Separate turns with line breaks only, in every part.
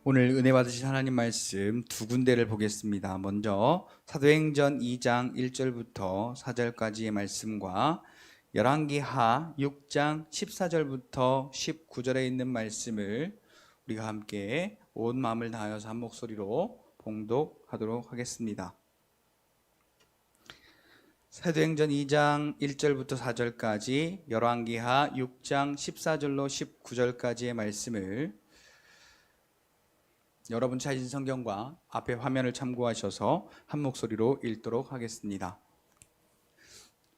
오늘 은혜 받으신 하나님 말씀 두 군데를 보겠습니다. 먼저 사도행전 2장 1절부터 4절까지의 말씀과 열왕기하 6장 14절부터 19절에 있는 말씀을 우리가 함께 온 마음을 다하여서 한 목소리로 봉독하도록 하겠습니다. 사도행전 2장 1절부터 4절까지, 열왕기하 6장 14절로 19절까지의 말씀을 여러분 찾으신 성경과 앞에 화면을 참고하셔서 한 목소리로 읽도록 하겠습니다.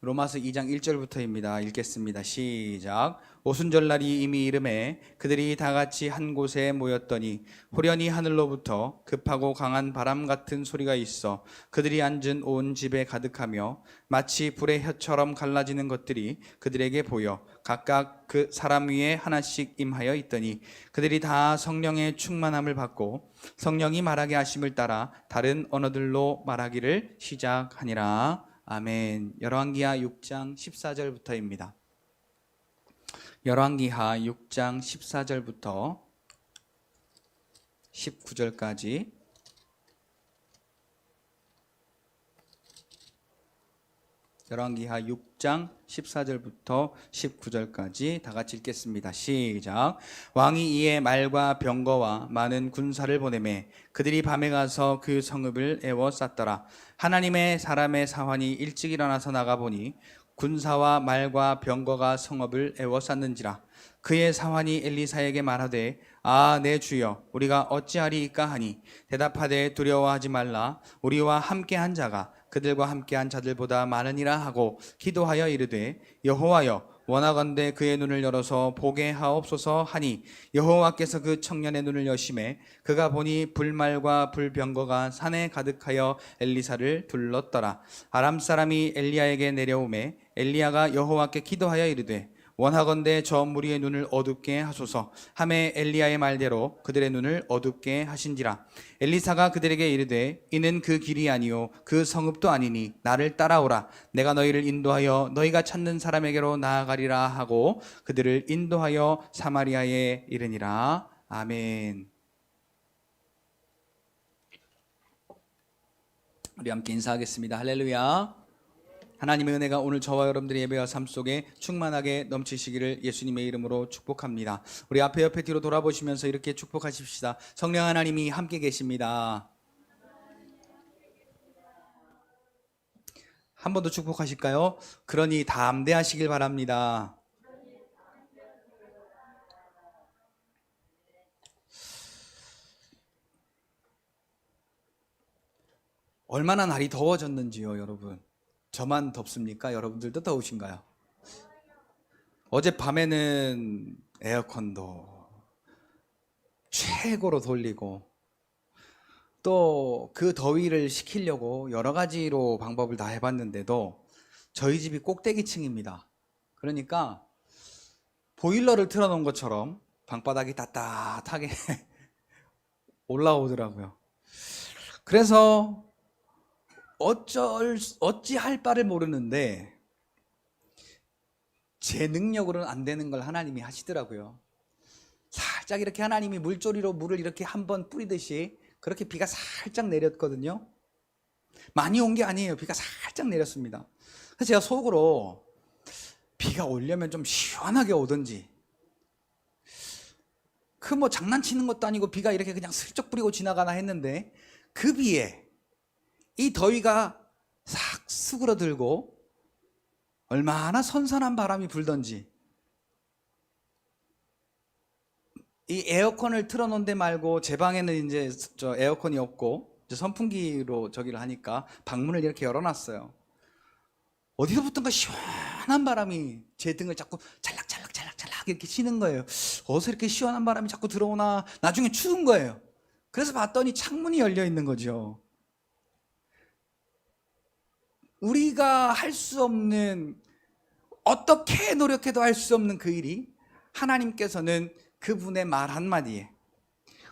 로마서 2장 1절부터입니다. 읽겠습니다. 시작. 오순절날이 이미 이름에 그들이 다 같이 한 곳에 모였더니 호련히 하늘로부터 급하고 강한 바람 같은 소리가 있어 그들이 앉은 온 집에 가득하며 마치 불의 혀처럼 갈라지는 것들이 그들에게 보여 각각 그 사람 위에 하나씩 임하여 있더니 그들이 다 성령의 충만함을 받고 성령이 말하게 하심을 따라 다른 언어들로 말하기를 시작하니라. 아멘. 열왕기하 6장 14절부터입니다. 열왕기하 6장 14절부터 19절까지 열왕기하 6장 14절부터 19절까지 다 같이 읽겠습니다. 시작. 왕이 이에 말과 병거와 많은 군사를 보내매 그들이 밤에 가서 그 성읍을 에워쌌더라. 하나님의 사람의 사환이 일찍 일어나서 나가보니 군사와 말과 병거가 성읍을 에워쌌는지라. 그의 사환이 엘리사에게 말하되 내 주여 우리가 어찌하리이까 하니 대답하되 두려워하지 말라. 우리와 함께한 자가 그들과 함께한 자들보다 많으니라 하고 기도하여 이르되 여호와여 원하건대 그의 눈을 열어서 보게 하옵소서 하니 여호와께서 그 청년의 눈을 여심해 그가 보니 불말과 불병거가 산에 가득하여 엘리사를 둘렀더라. 아람 사람이 엘리야에게 내려오매 엘리야가 여호와께 기도하여 이르되 원하건대 저 무리의 눈을 어둡게 하소서 하매 엘리야의 말대로 그들의 눈을 어둡게 하신지라. 엘리사가 그들에게 이르되 이는 그 길이 아니요 그 성읍도 아니니 나를 따라오라. 내가 너희를 인도하여 너희가 찾는 사람에게로 나아가리라 하고 그들을 인도하여 사마리아에 이르니라. 아멘. 우리 함께 인사하겠습니다. 할렐루야. 하나님의 은혜가 오늘 저와 여러분들의 예배와 삶 속에 충만하게 넘치시기를 예수님의 이름으로 축복합니다. 우리 앞에 옆에 뒤로 돌아보시면서 이렇게 축복하십시다. 성령 하나님이 함께 계십니다. 한 번 더 축복하실까요? 그러니 담대하시길 바랍니다. 얼마나 날이 더워졌는지요, 여러분. 저만 덥습니까? 여러분들도 더우신가요? 어젯밤에는 에어컨도 최고로 돌리고 또 그 더위를 식히려고 여러 가지로 방법을 다 해봤는데도 저희 집이 꼭대기층입니다. 그러니까 보일러를 틀어놓은 것처럼 방바닥이 따뜻하게 올라오더라고요. 그래서 어찌할 바를 모르는데 제 능력으로는 안 되는 걸 하나님이 하시더라고요. 살짝 이렇게 하나님이 물조리로 물을 이렇게 한번 뿌리듯이 그렇게 비가 살짝 내렸거든요. 많이 온 게 아니에요. 비가 살짝 내렸습니다. 그래서 제가 속으로 비가 오려면 좀 시원하게 오든지 그 뭐 장난치는 것도 아니고 비가 이렇게 그냥 슬쩍 뿌리고 지나가나 했는데 그 비에 이 더위가 싹 수그러들고 얼마나 선선한 바람이 불던지 이 에어컨을 틀어놓은 데 말고 제 방에는 이제 저 에어컨이 없고 이제 선풍기로 저기를 하니까 방문을 이렇게 열어놨어요. 어디서부턴가 시원한 바람이 제 등을 자꾸 찰락찰락 이렇게 치는 거예요. 어디서 이렇게 시원한 바람이 자꾸 들어오나. 나중에 추운 거예요. 그래서 봤더니 창문이 열려 있는 거죠. 우리가 할 수 없는, 어떻게 노력해도 할 수 없는 그 일이 하나님께서는 그분의 말 한마디에,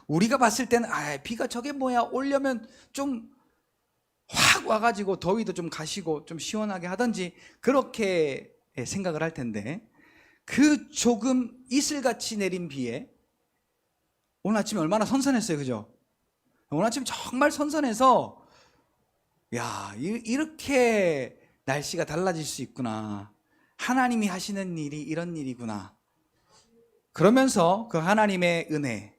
우리가 봤을 때는 비가 저게 뭐야, 오려면 좀 확 와가지고 더위도 좀 가시고 좀 시원하게 하든지 그렇게 생각을 할 텐데, 그 조금 이슬같이 내린 비에 오늘 아침에 얼마나 선선했어요, 그죠? 오늘 아침 정말 선선해서 야, 이렇게 날씨가 달라질 수 있구나. 하나님이 하시는 일이 이런 일이구나. 그러면서 그 하나님의 은혜,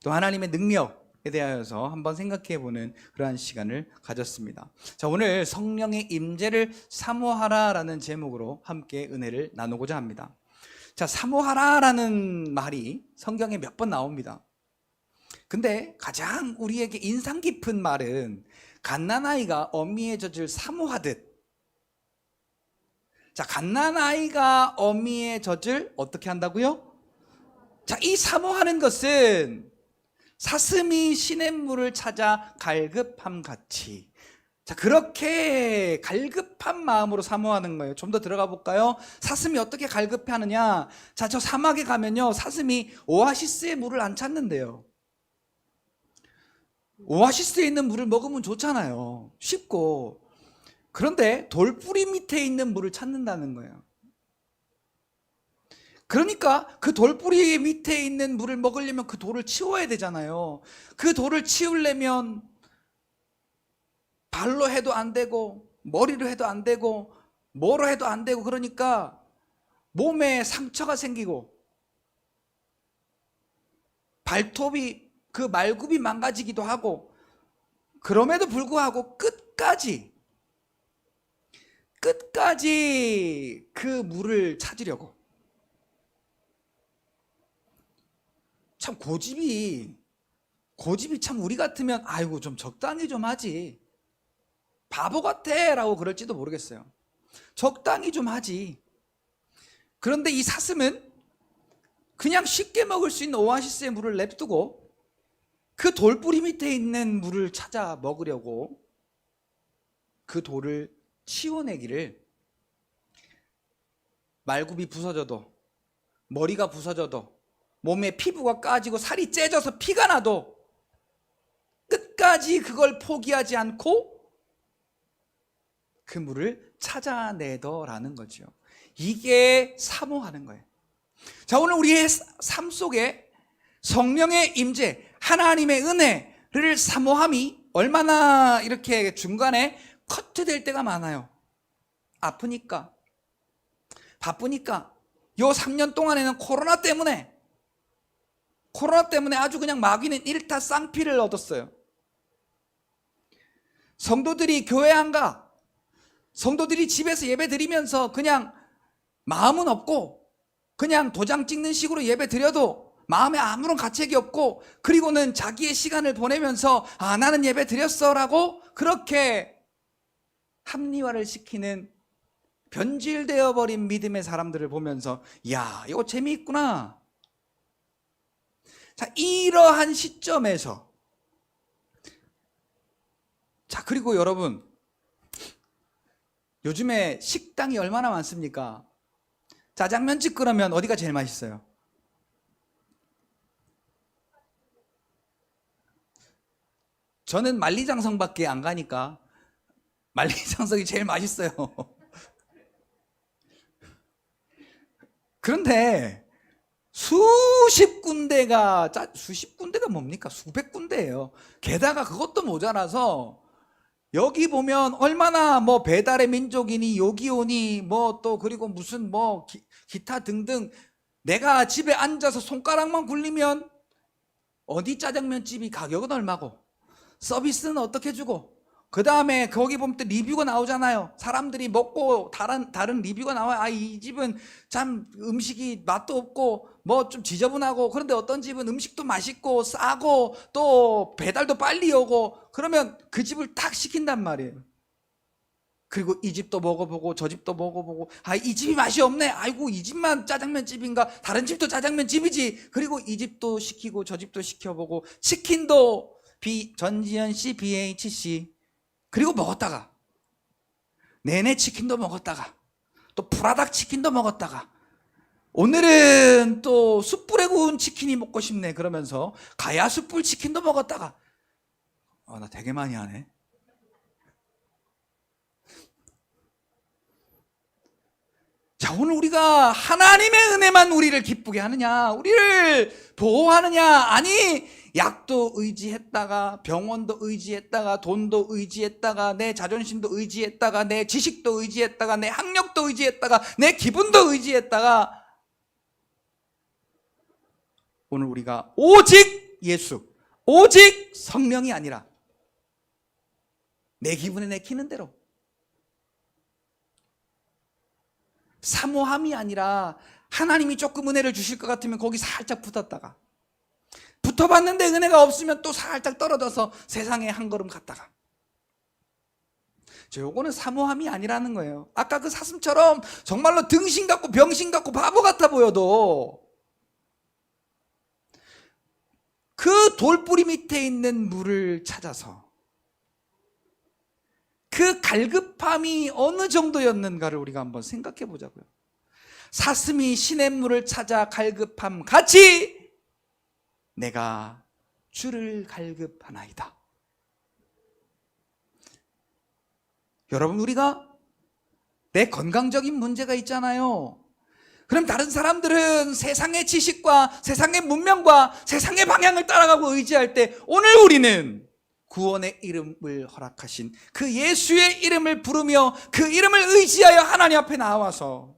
또 하나님의 능력에 대하여서 한번 생각해-보는 그러한 시간을 가졌습니다. 자, 오늘 성령의 임재를 사모하라라는 제목으로 함께 은혜를 나누고자 합니다. 자, 사모하라라는 말이 성경에 몇 번 나옵니다. 근데 가장 우리에게 인상 깊은 말은 갓난아이가 어미의 젖을 사모하듯, 자, 갓난아이가 어미의 젖을 어떻게 한다고요? 자, 이 사모하는 것은 사슴이 시냇물을 찾아 갈급함 같이, 자, 그렇게 갈급한 마음으로 사모하는 거예요. 좀 더 들어가 볼까요? 사슴이 어떻게 갈급해하느냐? 자, 저 사막에 가면요, 사슴이 오아시스의 물을 안 찾는데요. 오아시스에 있는 물을 먹으면 좋잖아요. 쉽고. 그런데 돌뿌리 밑에 있는 물을 찾는다는 거예요. 그러니까 그 돌뿌리 밑에 있는 물을 먹으려면 그 돌을 치워야 되잖아요. 그 돌을 치우려면 발로 해도 안 되고 머리로 해도 안 되고 뭐로 해도 안 되고, 그러니까 몸에 상처가 생기고 발톱이, 그 말굽이 망가지기도 하고, 그럼에도 불구하고 끝까지 그 물을 찾으려고. 참 고집이 참, 우리 같으면 아이고 좀 적당히 좀 하지, 바보 같아 라고 그럴지도 모르겠어요. 적당히 좀 하지. 그런데 이 사슴은 그냥 쉽게 먹을 수 있는 오아시스의 물을 냅두고 그 돌뿌리 밑에 있는 물을 찾아 먹으려고 그 돌을 치워내기를, 말굽이 부서져도, 머리가 부서져도, 몸에 피부가 까지고 살이 째져서 피가 나도 끝까지 그걸 포기하지 않고 그 물을 찾아내더라는 거죠. 이게 사모하는 거예요. 자, 오늘 우리의 삶 속에 성령의 임재, 하나님의 은혜를 사모함이 얼마나 이렇게 중간에 커트될 때가 많아요. 아프니까, 바쁘니까. 요 3년 동안에는 코로나 때문에 아주 그냥 마귀는 일타 쌍피를 얻었어요. 성도들이 교회 안 가, 성도들이 집에서 예배 드리면서 그냥 마음은 없고 그냥 도장 찍는 식으로 예배 드려도 마음에 아무런 가책이 없고, 그리고는 자기의 시간을 보내면서 아, 나는 예배 드렸어 라고 그렇게 합리화를 시키는 변질되어 버린 믿음의 사람들을 보면서 야, 이거 재미있구나. 자, 이러한 시점에서, 자, 그리고 여러분, 요즘에 식당이 얼마나 많습니까? 짜장면집 그러면 어디가 제일 맛있어요? 저는 만리장성밖에 안 가니까 만리장성이 제일 맛있어요. 그런데 수십 군데가 뭡니까? 수백 군데예요. 게다가 그것도 모자라서 여기 보면 얼마나 뭐 배달의 민족이니 요기요니 뭐 또 그리고 무슨 뭐 기타 등등, 내가 집에 앉아서 손가락만 굴리면 어디 짜장면집이 가격은 얼마고 서비스는 어떻게 주고, 그 다음에 거기 보면 또 리뷰가 나오잖아요. 사람들이 먹고 다른 리뷰가 나와요. 아, 이 집은 참 음식이 맛도 없고 뭐 좀 지저분하고, 그런데 어떤 집은 음식도 맛있고 싸고 또 배달도 빨리 오고, 그러면 그 집을 탁 시킨단 말이에요. 그리고 이 집도 먹어보고 저 집도 먹어보고, 아, 이 집이 맛이 없네, 아이고 이 집만 짜장면집인가, 다른 집도 짜장면집이지, 그리고 이 집도 시키고 저 집도 시켜보고, 치킨도 전지현씨 BHC, 그리고 먹었다가 내내 치킨도 먹었다가 또 프라닭 치킨도 먹었다가 오늘은 또 숯불에 구운 치킨이 먹고 싶네 그러면서 가야 숯불 치킨도 먹었다가, 나 되게 많이 하네. 자, 오늘 우리가 하나님의 은혜만 우리를 기쁘게 하느냐, 우리를 보호하느냐, 아니 약도 의지했다가, 병원도 의지했다가, 돈도 의지했다가, 내 자존심도 의지했다가, 내 지식도 의지했다가, 내 학력도 의지했다가, 내 기분도 의지했다가, 오늘 우리가 오직 예수, 오직 성령이 아니라 내 기분에 내키는 대로, 사모함이 아니라 하나님이 조금 은혜를 주실 것 같으면 거기 살짝 붙었다가, 붙어봤는데 은혜가 없으면 또 살짝 떨어져서 세상에 한 걸음 갔다가, 요거는 사모함이 아니라는 거예요. 아까 그 사슴처럼 정말로 등신 같고 병신 같고 바보 같아 보여도 그 돌뿌리 밑에 있는 물을 찾아서 그 갈급함이 어느 정도였는가를 우리가 한번 생각해 보자고요. 사슴이 시냇물을 찾아 갈급함 같이 내가 주를 갈급하나이다. 여러분, 우리가 내 건강적인 문제가 있잖아요. 그럼 다른 사람들은 세상의 지식과 세상의 문명과 세상의 방향을 따라가고 의지할 때, 오늘 우리는 구원의 이름을 허락하신 그 예수의 이름을 부르며 그 이름을 의지하여 하나님 앞에 나와서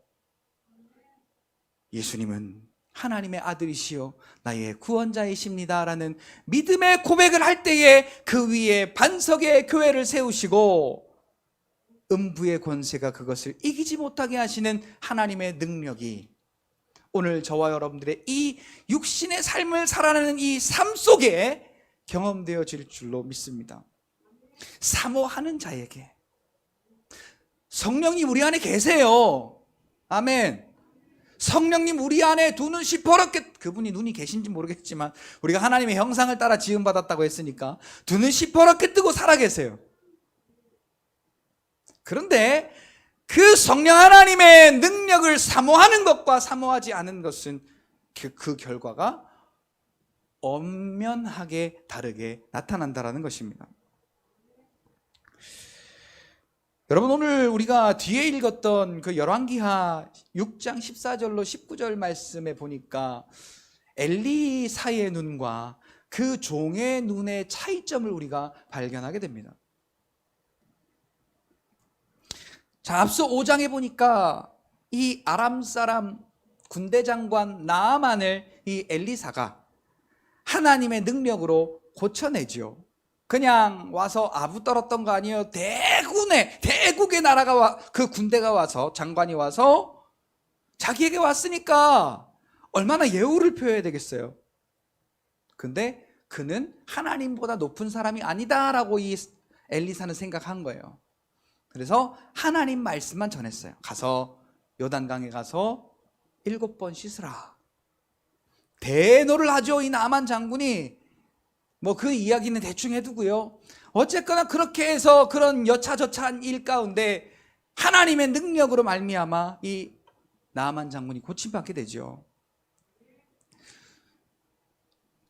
예수님은 하나님의 아들이시요 나의 구원자이십니다 라는 믿음의 고백을 할 때에 그 위에 반석의 교회를 세우시고 음부의 권세가 그것을 이기지 못하게 하시는 하나님의 능력이 오늘 저와 여러분들의 이 육신의 삶을 살아내는 이 삶 속에 경험되어질 줄로 믿습니다. 사모하는 자에게 성령님 우리 안에 계세요. 아멘. 성령님 우리 안에 두 눈 시퍼렇게, 그분이 눈이 계신지 모르겠지만 우리가 하나님의 형상을 따라 지음받았다고 했으니까 두 눈 시퍼렇게 뜨고 살아계세요. 그런데 그 성령 하나님의 능력을 사모하는 것과 사모하지 않은 것은 그 결과가 엄연하게 다르게 나타난다는 것입니다. 여러분, 오늘 우리가 뒤에 읽었던 그 열왕기하 6장 14절로 19절 말씀에 보니까 엘리사의 눈과 그 종의 눈의 차이점을 우리가 발견하게 됩니다. 자, 앞서 5장에 보니까 이 아람 사람 군대 장관 나아만을 이 엘리사가 하나님의 능력으로 고쳐내지요. 그냥 와서 아부 떨었던 거 아니에요. 대국의 나라가 그 군대가 와서, 장관이 와서 자기에게 왔으니까 얼마나 예우를 표해야 되겠어요. 근데 그는 하나님보다 높은 사람이 아니다라고 이 엘리사는 생각한 거예요. 그래서 하나님 말씀만 전했어요. 가서 요단강에 가서 7번 씻으라. 대노를 하죠. 이 나만 장군이. 뭐 그 이야기는 대충 해두고요. 어쨌거나 그렇게 해서 그런 여차저차한 일 가운데 하나님의 능력으로 말미암아 이 나만 장군이 고침받게 되죠.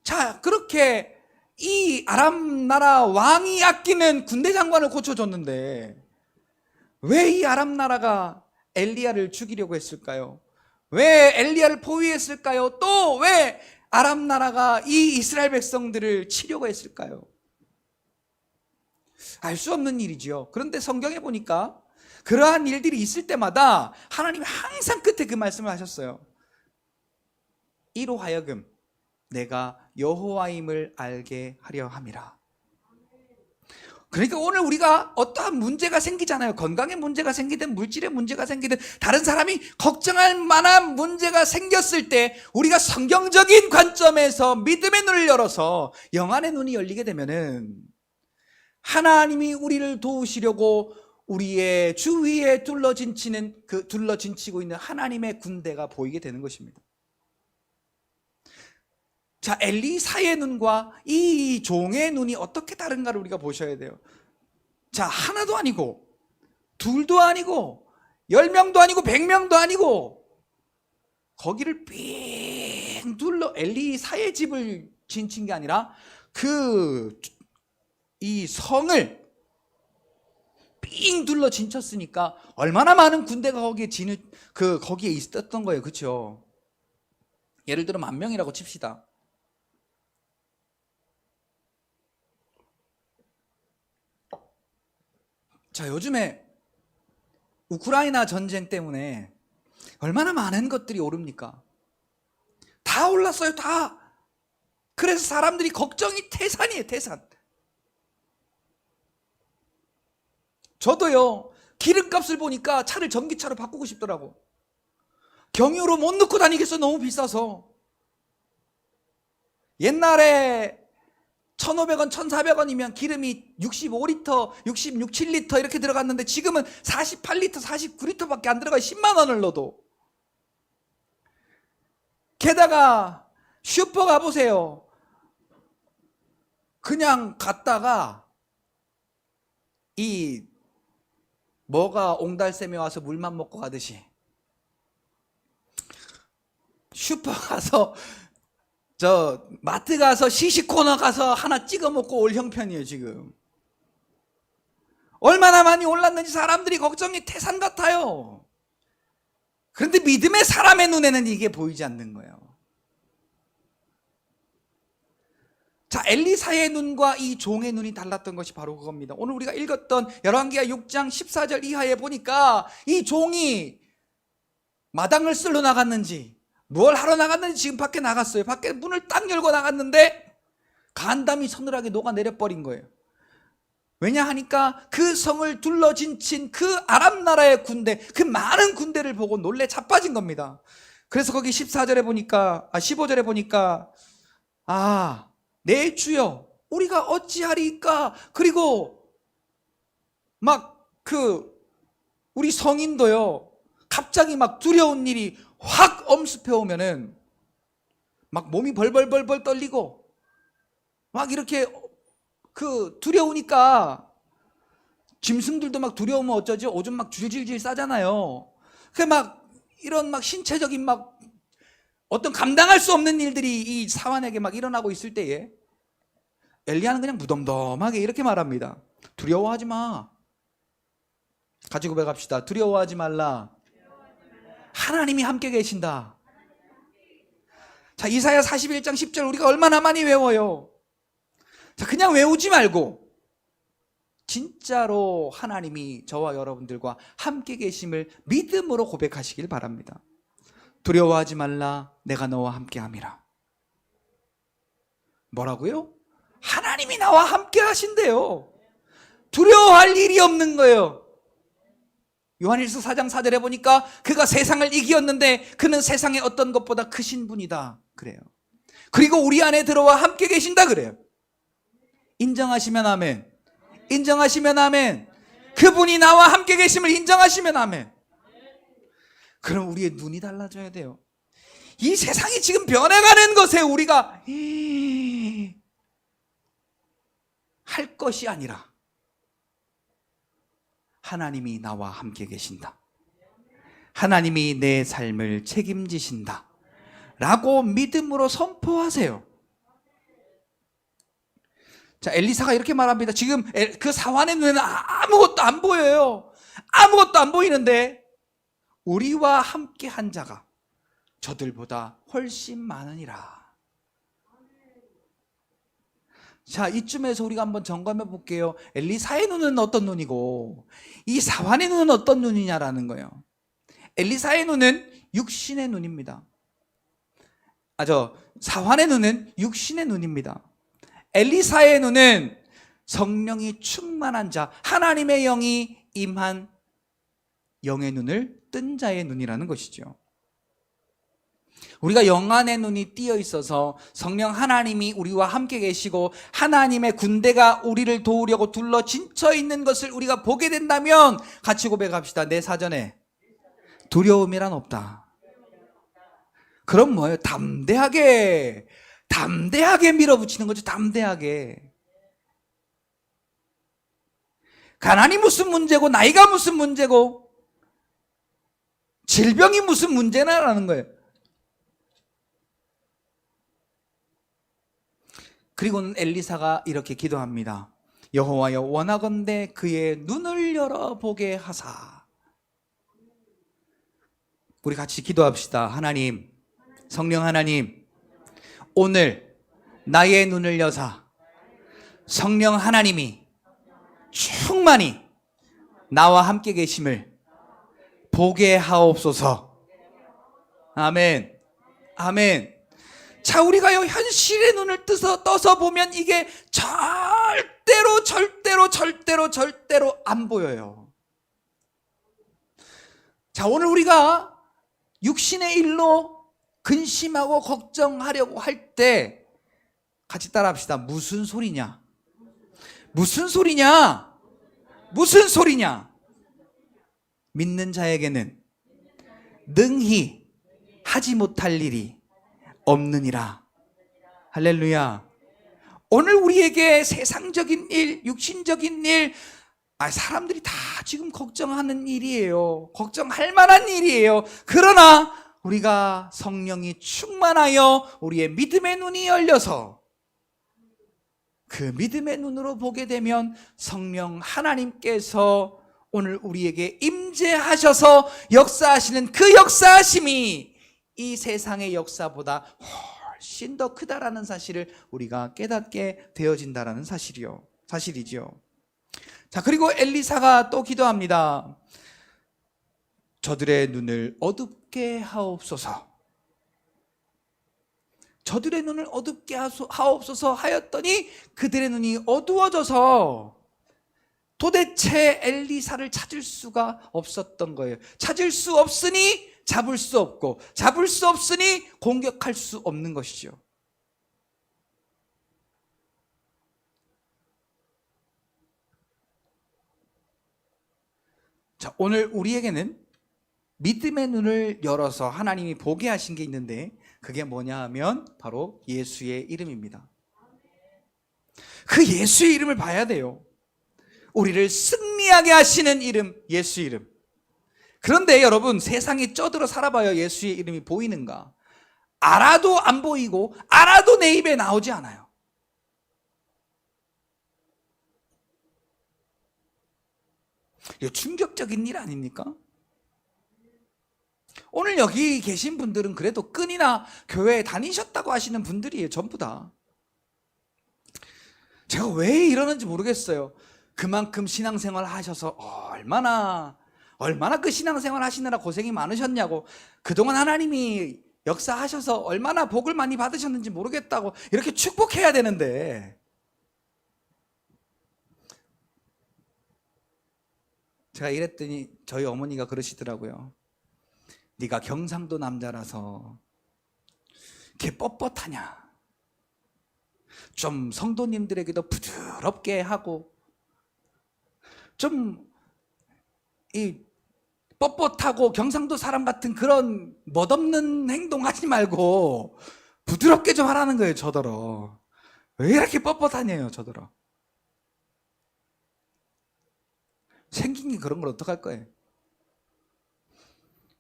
자, 그렇게 이 아람 나라 왕이 아끼는 군대 장관을 고쳐줬는데 왜 이 아람 나라가 엘리야를 죽이려고 했을까요? 왜 엘리야를 포위했을까요? 또 왜 아람 나라가 이 이스라엘 백성들을 치려고 했을까요? 알 수 없는 일이지요. 그런데 성경에 보니까 그러한 일들이 있을 때마다 하나님이 항상 끝에 그 말씀을 하셨어요. 이로 하여금 내가 여호와임을 알게 하려 함이라. 그러니까 오늘 우리가 어떠한 문제가 생기잖아요. 건강에 문제가 생기든 물질에 문제가 생기든 다른 사람이 걱정할 만한 문제가 생겼을 때 우리가 성경적인 관점에서 믿음의 눈을 열어서 영안의 눈이 열리게 되면은 하나님이 우리를 도우시려고 우리의 주위에 둘러진치고 있는 하나님의 군대가 보이게 되는 것입니다. 자, 엘리사의 눈과 이 종의 눈이 어떻게 다른가를 우리가 보셔야 돼요. 자, 하나도 아니고 둘도 아니고 10명도 아니고 100명도 아니고 거기를 삥 둘러 엘리사의 집을 진친 게 아니라 이 성을 삥 삥 둘러 진쳤으니까 얼마나 많은 군대가 거기에 있었던 거예요. 그렇죠? 예를 들어 10,000명이라고 칩시다. 자, 요즘에 우크라이나 전쟁 때문에 얼마나 많은 것들이 오릅니까? 다 올랐어요, 다. 그래서 사람들이 걱정이 태산이에요, 태산. 저도요, 기름값을 보니까 차를 전기차로 바꾸고 싶더라고. 경유로 못 넣고 다니겠어, 너무 비싸서. 옛날에 1,500원, 1,400원이면 기름이 65리터, 66, 7리터 이렇게 들어갔는데 지금은 48리터, 49리터밖에 안 들어가요. 10만 원을 넣어도. 게다가 슈퍼 가보세요. 그냥 갔다가 뭐가 옹달샘에 와서 물만 먹고 가듯이 슈퍼 가서 마트 가서 시식코너 가서 하나 찍어 먹고 올 형편이에요. 지금 얼마나 많이 올랐는지 사람들이 걱정이 태산 같아요. 그런데 믿음의 사람의 눈에는 이게 보이지 않는 거예요. 자, 엘리사의 눈과 이 종의 눈이 달랐던 것이 바로 그겁니다. 오늘 우리가 읽었던 열왕기하 6장 14절 이하에 보니까 이 종이 마당을 쓸러 나갔는지 뭘 하러 나갔는지 지금 밖에 나갔어요. 밖에 문을 딱 열고 나갔는데 간담이 서늘하게 녹아내려버린 거예요. 왜냐 하니까 그 성을 둘러진친 그 아람 나라의 군대, 그 많은 군대를 보고 놀래 자빠진 겁니다. 그래서 거기 15절에 보니까 내 주여 우리가 어찌하리까. 그리고 우리 성인도요, 갑자기 두려운 일이 확 엄습해 오면은 몸이 벌벌벌벌 떨리고 이렇게 두려우니까 짐승들도 두려우면 어쩌지? 오줌 줄줄줄 싸잖아요. 이런 신체적인 어떤 감당할 수 없는 일들이 이 사환에게 일어나고 있을 때에 엘리야는 그냥 무덤덤하게 이렇게 말합니다. 두려워하지 마. 같이 고백합시다. 두려워하지 말라. 하나님이 함께 계신다. 자, 이사야 41장 10절 우리가 얼마나 많이 외워요. 자, 그냥 외우지 말고 진짜로 하나님이 저와 여러분들과 함께 계심을 믿음으로 고백하시길 바랍니다. 두려워하지 말라. 내가 너와 함께 함이라. 뭐라고요? 하나님이 나와 함께 하신대요. 두려워할 일이 없는 거예요. 요한일서 4장 4절에 보니까 그가 세상을 이기었는데 그는 세상의 어떤 것보다 크신 분이다 그래요. 그리고 우리 안에 들어와 함께 계신다 그래요. 인정하시면 아멘. 인정하시면 아멘. 그분이 나와 함께 계심을 인정하시면 아멘. 그럼 우리의 눈이 달라져야 돼요. 이 세상이 지금 변해가는 것에 우리가 할 것이 아니라 하나님이 나와 함께 계신다. 하나님이 내 삶을 책임지신다. 라고 믿음으로 선포하세요. 자, 엘리사가 이렇게 말합니다. 지금 그 사환의 눈에는 아무것도 안 보여요. 아무것도 안 보이는데 우리와 함께 한 자가 저들보다 훨씬 많으니라. 자, 이쯤에서 우리가 한번 점검해 볼게요. 엘리사의 눈은 어떤 눈이고 이 사환의 눈은 어떤 눈이냐라는 거예요. 엘리사의 눈은 육신의 눈입니다. 사환의 눈은 육신의 눈입니다. 엘리사의 눈은 성령이 충만한 자, 하나님의 영이 임한 영의 눈을 뜬 자의 눈이라는 것이죠. 우리가 영안의 눈이 띄어 있어서 성령 하나님이 우리와 함께 계시고 하나님의 군대가 우리를 도우려고 둘러 진쳐 있는 것을 우리가 보게 된다면 같이 고백합시다. 내 사전에 두려움이란 없다. 그럼 뭐예요? 담대하게 밀어붙이는 거죠. 담대하게. 가난이 무슨 문제고 나이가 무슨 문제고 질병이 무슨 문제나라는 거예요. 그리고는 엘리사가 이렇게 기도합니다. 여호와여 원하건대 그의 눈을 열어보게 하사. 우리 같이 기도합시다. 하나님, 성령 하나님, 오늘 나의 눈을 여사 성령 하나님이 충만히 나와 함께 계심을 보게 하옵소서. 아멘. 아멘. 자, 우리가요 현실의 눈을 떠서 보면 이게 절대로 안 보여요. 자, 오늘 우리가 육신의 일로 근심하고 걱정하려고 할 때 같이 따라합시다. 무슨 소리냐? 무슨 소리냐? 무슨 소리냐? 믿는 자에게는 능히 하지 못할 일이 없느니라. 할렐루야. 오늘 우리에게 세상적인 일, 육신적인 일, 사람들이 다 지금 걱정하는 일이에요. 걱정할 만한 일이에요. 그러나 우리가 성령이 충만하여 우리의 믿음의 눈이 열려서 그 믿음의 눈으로 보게 되면 성령 하나님께서 오늘 우리에게 임재하셔서 역사하시는 그 역사하심이 이 세상의 역사보다 훨씬 더 크다라는 사실을 우리가 깨닫게 되어진다라는 사실이죠. 자, 그리고 엘리사가 또 기도합니다. 저들의 눈을 어둡게 하옵소서. 저들의 눈을 어둡게 하옵소서 하였더니 그들의 눈이 어두워져서 도대체 엘리사를 찾을 수가 없었던 거예요. 찾을 수 없으니 잡을 수 없고, 잡을 수 없으니 공격할 수 없는 것이죠. 자, 오늘 우리에게는 믿음의 눈을 열어서 하나님이 보게 하신 게 있는데 그게 뭐냐 하면 바로 예수의 이름입니다. 그 예수의 이름을 봐야 돼요. 우리를 승리하게 하시는 이름, 예수 이름. 그런데 여러분, 세상에 쪄들어 살아봐요. 예수의 이름이 보이는가? 알아도 안 보이고 알아도 내 입에 나오지 않아요. 이거 충격적인 일 아닙니까? 오늘 여기 계신 분들은 그래도 끈이나 교회에 다니셨다고 하시는 분들이에요. 전부 다. 제가 왜 이러는지 모르겠어요. 그만큼 신앙생활 하셔서 얼마나 그 신앙생활 하시느라 고생이 많으셨냐고, 그동안 하나님이 역사하셔서 얼마나 복을 많이 받으셨는지 모르겠다고 이렇게 축복해야 되는데, 제가 이랬더니 저희 어머니가 그러시더라고요. 네가 경상도 남자라서 이렇게 뻣뻣하냐? 좀 성도님들에게도 부드럽게 하고 좀 이 뻣뻣하고 경상도 사람 같은 그런 멋없는 행동하지 말고 부드럽게 좀 하라는 거예요. 저더러 왜 이렇게 뻣뻣하냐요. 저더러 생긴 게 그런 걸 어떡할 거예요.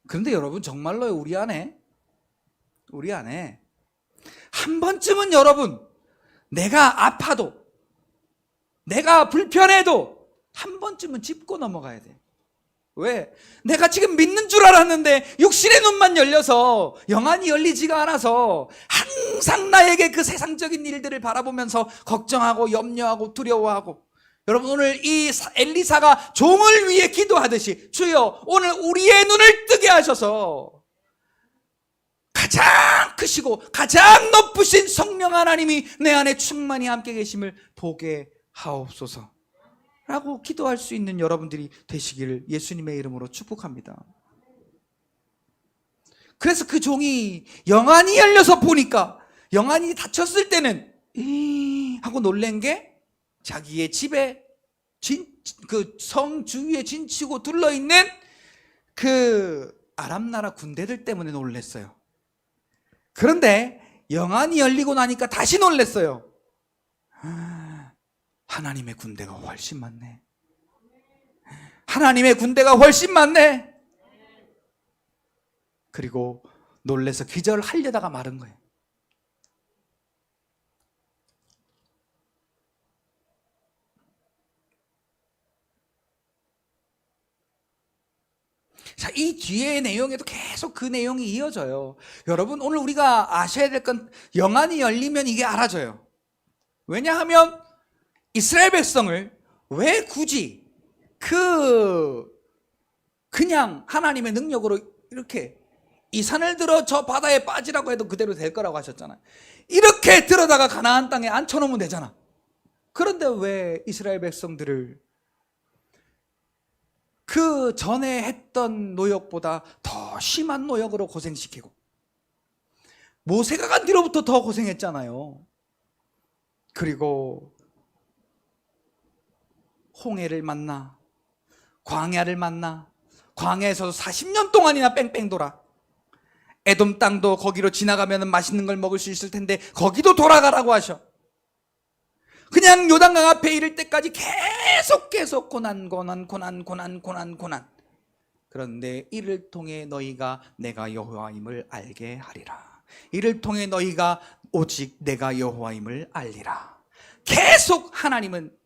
그런데 여러분, 정말로 우리 안에 한 번쯤은 여러분, 내가 아파도 내가 불편해도 한 번쯤은 짚고 넘어가야 돼. 왜? 내가 지금 믿는 줄 알았는데 육신의 눈만 열려서 영안이 열리지가 않아서 항상 나에게 그 세상적인 일들을 바라보면서 걱정하고 염려하고 두려워하고, 여러분, 오늘 이 엘리사가 종을 위해 기도하듯이 주여 오늘 우리의 눈을 뜨게 하셔서 가장 크시고 가장 높으신 성령 하나님이 내 안에 충만히 함께 계심을 보게 하옵소서 라고 기도할 수 있는 여러분들이 되시기를 예수님의 이름으로 축복합니다. 그래서 그 종이 영안이 열려서 보니까, 영안이 닫혔을 때는 하고 놀란 게 자기의 집에 그 성 주위에 진치고 둘러있는 그 아람 나라 군대들 때문에 놀랐어요. 그런데 영안이 열리고 나니까 다시 놀랐어요. 하나님의 군대가 훨씬 많네. 하나님의 군대가 훨씬 많네. 그리고 놀래서 기절하려다가 마른 거예요. 자, 이 뒤의 내용에도 계속 그 내용이 이어져요. 여러분, 오늘 우리가 아셔야 될 건 영안이 열리면 이게 알아져요. 왜냐하면 이스라엘 백성을 왜 굳이 그냥 하나님의 능력으로 이렇게 이 산을 들어 저 바다에 빠지라고 해도 그대로 될 거라고 하셨잖아요. 이렇게 들어다가 가나안 땅에 앉혀놓으면 되잖아. 그런데 왜 이스라엘 백성들을 그 전에 했던 노역보다 더 심한 노역으로 고생시키고, 모세가 간 뒤로부터 더 고생했잖아요. 그리고 홍해를 만나, 광야를 만나, 광야에서도 40년 동안이나 뺑뺑 돌아. 에돔 땅도 거기로 지나가면 맛있는 걸 먹을 수 있을 텐데 거기도 돌아가라고 하셔. 그냥 요단강 앞에 이를 때까지 계속 고난. 그런데 이를 통해 너희가 내가 여호와임을 알게 하리라. 이를 통해 너희가 오직 내가 여호와임을 알리라. 계속 하나님은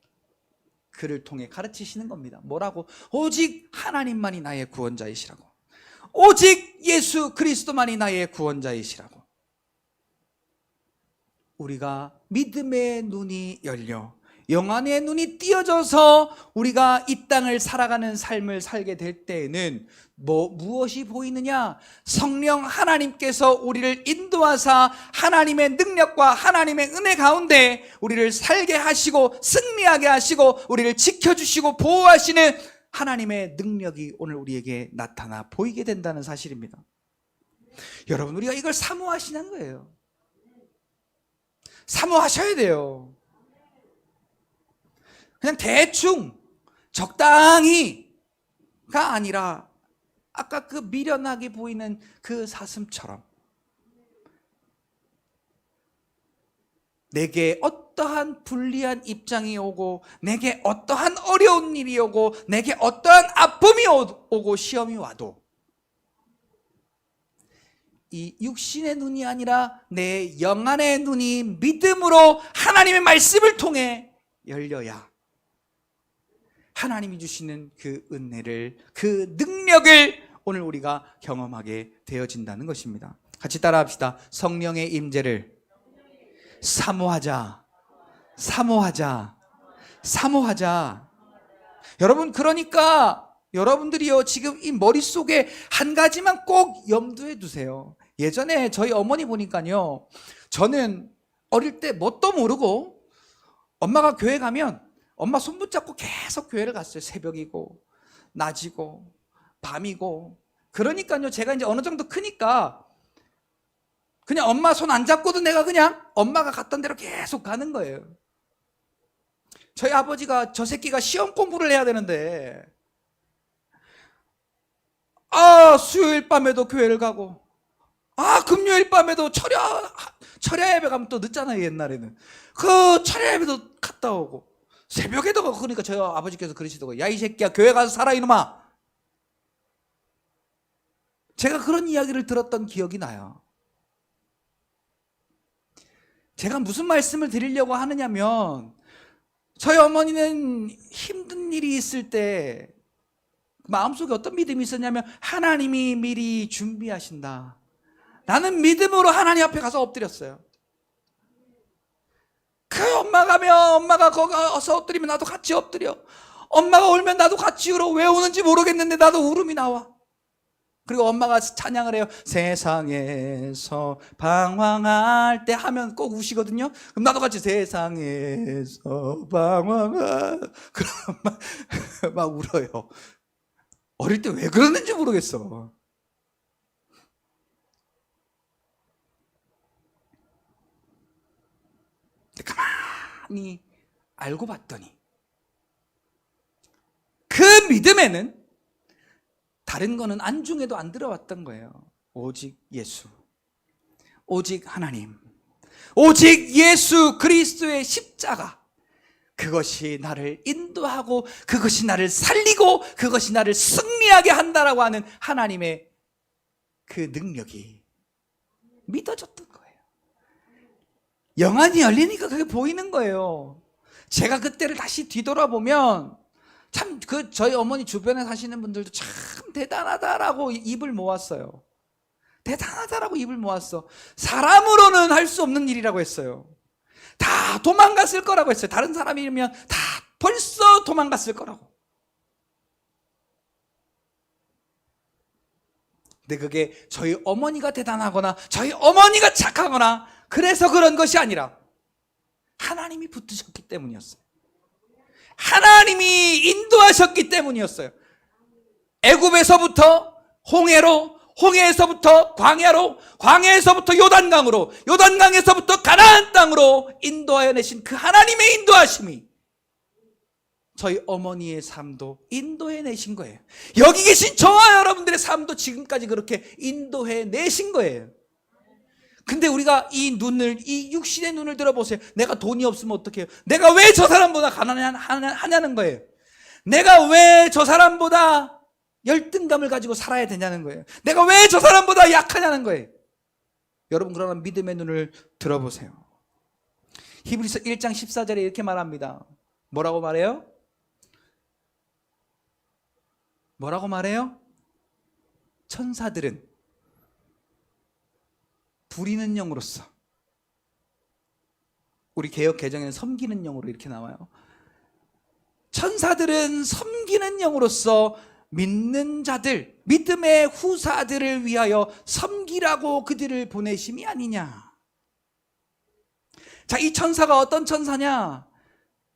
그를 통해 가르치시는 겁니다. 뭐라고? 오직 하나님만이 나의 구원자이시라고. 오직 예수 그리스도만이 나의 구원자이시라고. 우리가 믿음의 눈이 열려 영안의 눈이 띄어져서 우리가 이 땅을 살아가는 삶을 살게 될 때에는 무엇이 보이느냐? 성령 하나님께서 우리를 인도하사 하나님의 능력과 하나님의 은혜 가운데 우리를 살게 하시고 승리하게 하시고 우리를 지켜주시고 보호하시는 하나님의 능력이 오늘 우리에게 나타나 보이게 된다는 사실입니다. 여러분, 우리가 이걸 사모하시는 거예요. 사모하셔야 돼요. 그냥 대충 적당히가 아니라 아까 그 미련하게 보이는 그 사슴처럼 내게 어떠한 불리한 입장이 오고, 내게 어떠한 어려운 일이 오고, 내게 어떠한 아픔이 오고 시험이 와도 이 육신의 눈이 아니라 내 영안의 눈이 믿음으로 하나님의 말씀을 통해 열려야 하나님이 주시는 그 은혜를, 그 능력을 오늘 우리가 경험하게 되어진다는 것입니다. 같이 따라합시다. 성령의 임재를 사모하자. 여러분, 그러니까 여러분들이요, 지금 이 머릿속에 한 가지만 꼭 염두에 두세요. 예전에 저희 어머니 보니까요, 저는 어릴 때 뭣도 모르고 엄마가 교회 가면 엄마 손 붙잡고 계속 교회를 갔어요. 새벽이고 낮이고 밤이고. 그러니까요, 제가 이제 어느 정도 크니까 그냥 엄마 손 안 잡고도 내가 그냥 엄마가 갔던 대로 계속 가는 거예요. 저희 아버지가 저 새끼가 시험 공부를 해야 되는데 수요일 밤에도 교회를 가고, 금요일 밤에도 철야 예배 가면 또 늦잖아요. 옛날에는 그 철야 예배도 갔다 오고 새벽에도 가고. 그러니까 저희 아버지께서 그러시더라고요. 야, 이 새끼야, 교회 가서 살아 이놈아. 제가 그런 이야기를 들었던 기억이 나요. 제가 무슨 말씀을 드리려고 하느냐면, 저희 어머니는 힘든 일이 있을 때 마음속에 어떤 믿음이 있었냐면, 하나님이 미리 준비하신다. 나는 믿음으로 하나님 앞에 가서 엎드렸어요. 그 엄마 가면 엄마가 거기 가서 엎드리면 나도 같이 엎드려. 엄마가 울면 나도 같이 울어. 왜 우는지 모르겠는데 나도 울음이 나와. 그리고 엄마가 찬양을 해요. 세상에서 방황할 때 하면 꼭 우시거든요. 그럼 나도 같이 세상에서 방황할, 그럼 막 울어요. 어릴 때 왜 그러는지 모르겠어. 가만히 알고 봤더니 그 믿음에는 다른 거는 안중에도 안 들어왔던 거예요. 오직 예수, 오직 하나님, 오직 예수 그리스도의 십자가, 그것이 나를 인도하고 그것이 나를 살리고 그것이 나를 승리하게 한다라고 하는 하나님의 그 능력이 믿어졌던 거예요. 영안이 열리니까 그게 보이는 거예요. 제가 그때를 다시 뒤돌아보면 참 저희 어머니 주변에 사시는 분들도 참 대단하다라고 입을 모았어요. 대단하다라고 입을 모았어. 사람으로는 할 수 없는 일이라고 했어요. 다 도망갔을 거라고 했어요. 다른 사람이면 다 벌써 도망갔을 거라고. 근데 그게 저희 어머니가 대단하거나 저희 어머니가 착하거나 그래서 그런 것이 아니라 하나님이 붙드셨기 때문이었어요. 하나님이 인도하셨기 때문이었어요. 애굽에서부터 홍해로, 홍해에서부터 광야로, 광야에서부터 요단강으로, 요단강에서부터 가나안 땅으로 인도하여 내신 그 하나님의 인도하심이 저희 어머니의 삶도 인도해 내신 거예요. 여기 계신 저와 여러분들의 삶도 지금까지 그렇게 인도해 내신 거예요. 근데 우리가 이 육신의 눈을 들어보세요. 내가 돈이 없으면 어떡해요? 내가 왜 저 사람보다 가난하냐는 거예요. 내가 왜 저 사람보다 열등감을 가지고 살아야 되냐는 거예요. 내가 왜 저 사람보다 약하냐는 거예요. 여러분, 그러나 믿음의 눈을 들어보세요. 히브리서 1장 14절에 이렇게 말합니다. 뭐라고 말해요? 뭐라고 말해요? 천사들은 부리는 영으로서, 우리 개역 개정에는 섬기는 영으로 이렇게 나와요. 천사들은 섬기는 영으로서 믿는 자들, 믿음의 후사들을 위하여 섬기라고 그들을 보내심이 아니냐. 자, 이 천사가 어떤 천사냐?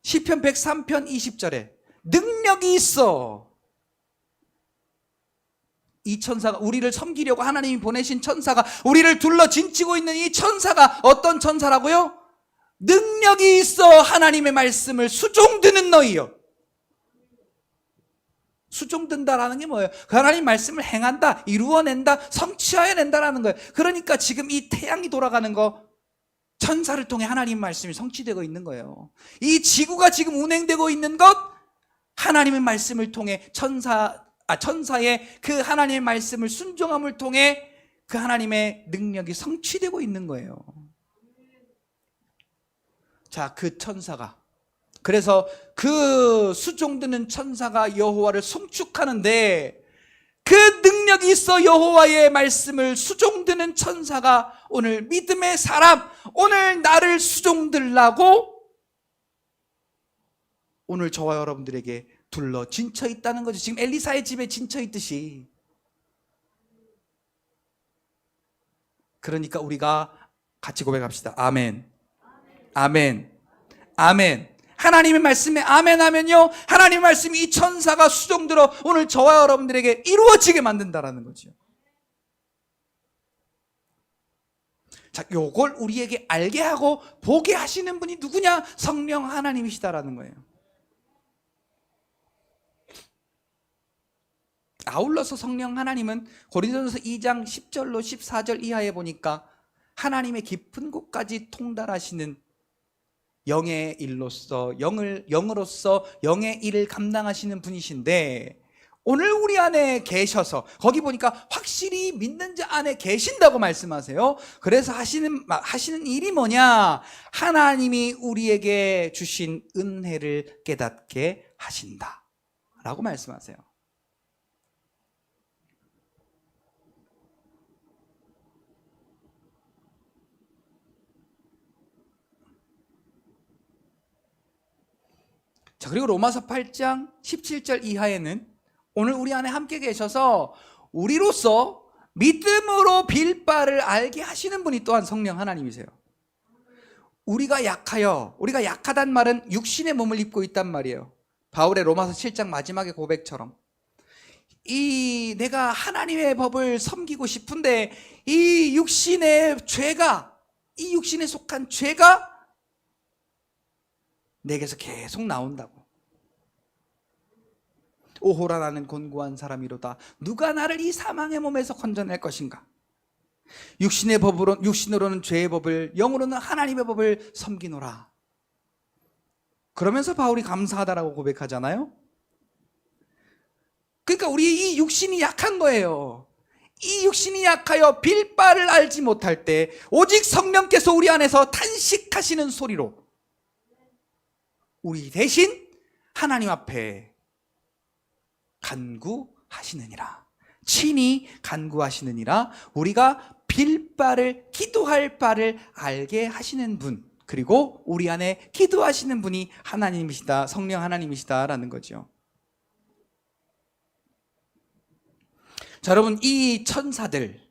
시편 103편 20절에 능력이 있어. 이 천사가, 우리를 섬기려고 하나님이 보내신 천사가, 우리를 둘러 진치고 있는 이 천사가 어떤 천사라고요? 능력이 있어 하나님의 말씀을 수종드는 너희요. 수종든다라는 게 뭐예요? 그 하나님 말씀을 행한다, 이루어낸다, 성취하여 낸다라는 거예요. 그러니까 지금 이 태양이 돌아가는 거 천사를 통해 하나님 말씀이 성취되고 있는 거예요. 이 지구가 지금 운행되고 있는 것 하나님의 말씀을 통해 천사의 그 하나님의 말씀을 순종함을 통해 그 하나님의 능력이 성취되고 있는 거예요. 자, 그 천사가, 그래서 그 수종드는 천사가 여호와를 송축하는데 그 능력이 있어 여호와의 말씀을 수종드는 천사가 오늘 믿음의 사람, 오늘 나를 수종들라고 오늘 저와 여러분들에게 둘러 진쳐 있다는 거죠. 지금 엘리사의 집에 진쳐 있듯이. 그러니까 우리가 같이 고백합시다. 아멘, 아멘, 아멘. 하나님의 말씀에 아멘 하면요, 하나님의 말씀이 이 천사가 수종들어 오늘 저와 여러분들에게 이루어지게 만든다라는 거죠. 자, 요걸 우리에게 알게 하고 보게 하시는 분이 누구냐? 성령 하나님이시다라는 거예요. 아울러서 성령 하나님은 고린도전서 2장 10절로 14절 이하에 보니까 하나님의 깊은 곳까지 통달하시는 영의 일로서, 영으로서 영의 일을 감당하시는 분이신데, 오늘 우리 안에 계셔서, 거기 보니까 확실히 믿는 자 안에 계신다고 말씀하세요. 그래서 하시는 일이 뭐냐? 하나님이 우리에게 주신 은혜를 깨닫게 하신다 라고 말씀하세요. 자, 그리고 로마서 8장 17절 이하에는 오늘 우리 안에 함께 계셔서 우리로서 믿음으로 빌 바를 알게 하시는 분이 또한 성령 하나님이세요. 우리가 약하단 말은 육신의 몸을 입고 있단 말이에요. 바울의 로마서 7장 마지막의 고백처럼 내가 하나님의 법을 섬기고 싶은데 이 육신에 속한 죄가 내게서 계속 나온다고. 오호라, 나는 곤고한 사람이로다. 누가 나를 이 사망의 몸에서 건져낼 것인가? 육신으로는 죄의 법을, 영으로는 하나님의 법을 섬기노라. 그러면서 바울이 감사하다라고 고백하잖아요. 그러니까 우리 이 육신이 약한 거예요. 이 육신이 약하여 빌 바를 알지 못할 때 오직 성령께서 우리 안에서 탄식하시는 소리로 우리 대신 하나님 앞에 간구하시느니라. 친히 간구하시느니라. 우리가 빌 바를, 기도할 바를 알게 하시는 분, 그리고 우리 안에 기도하시는 분이 하나님이시다, 성령 하나님이시다라는 거죠. 자, 여러분, 이 천사들,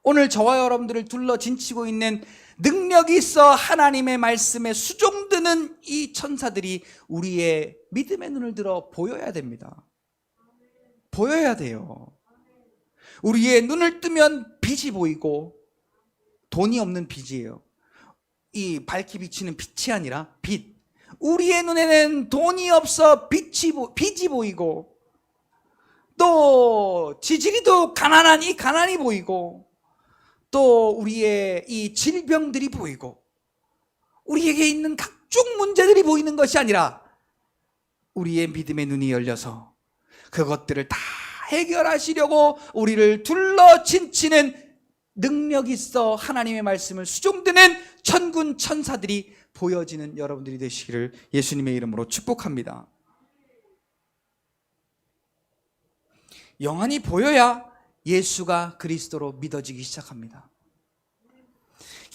오늘 저와 여러분들을 둘러 진치고 있는 능력이 있어 하나님의 말씀에 수종드는 이 천사들이 우리의 믿음의 눈을 들어 보여야 됩니다. 보여야 돼요. 우리의 눈을 뜨면 빛이 보이고, 돈이 없는 빛이에요. 이 밝게 비치는 빛이 아니라 빛. 우리의 눈에는 돈이 없어 빛이 보이고, 또 지지리도 가난한 이 가난이 보이고, 또 우리의 이 질병들이 보이고, 우리에게 있는 각종 문제들이 보이는 것이 아니라 우리의 믿음의 눈이 열려서 그것들을 다 해결하시려고 우리를 둘러 진치는 능력이 있어 하나님의 말씀을 수종드는 천군 천사들이 보여지는 여러분들이 되시기를 예수님의 이름으로 축복합니다. 영안이 보여야 예수가 그리스도로 믿어지기 시작합니다.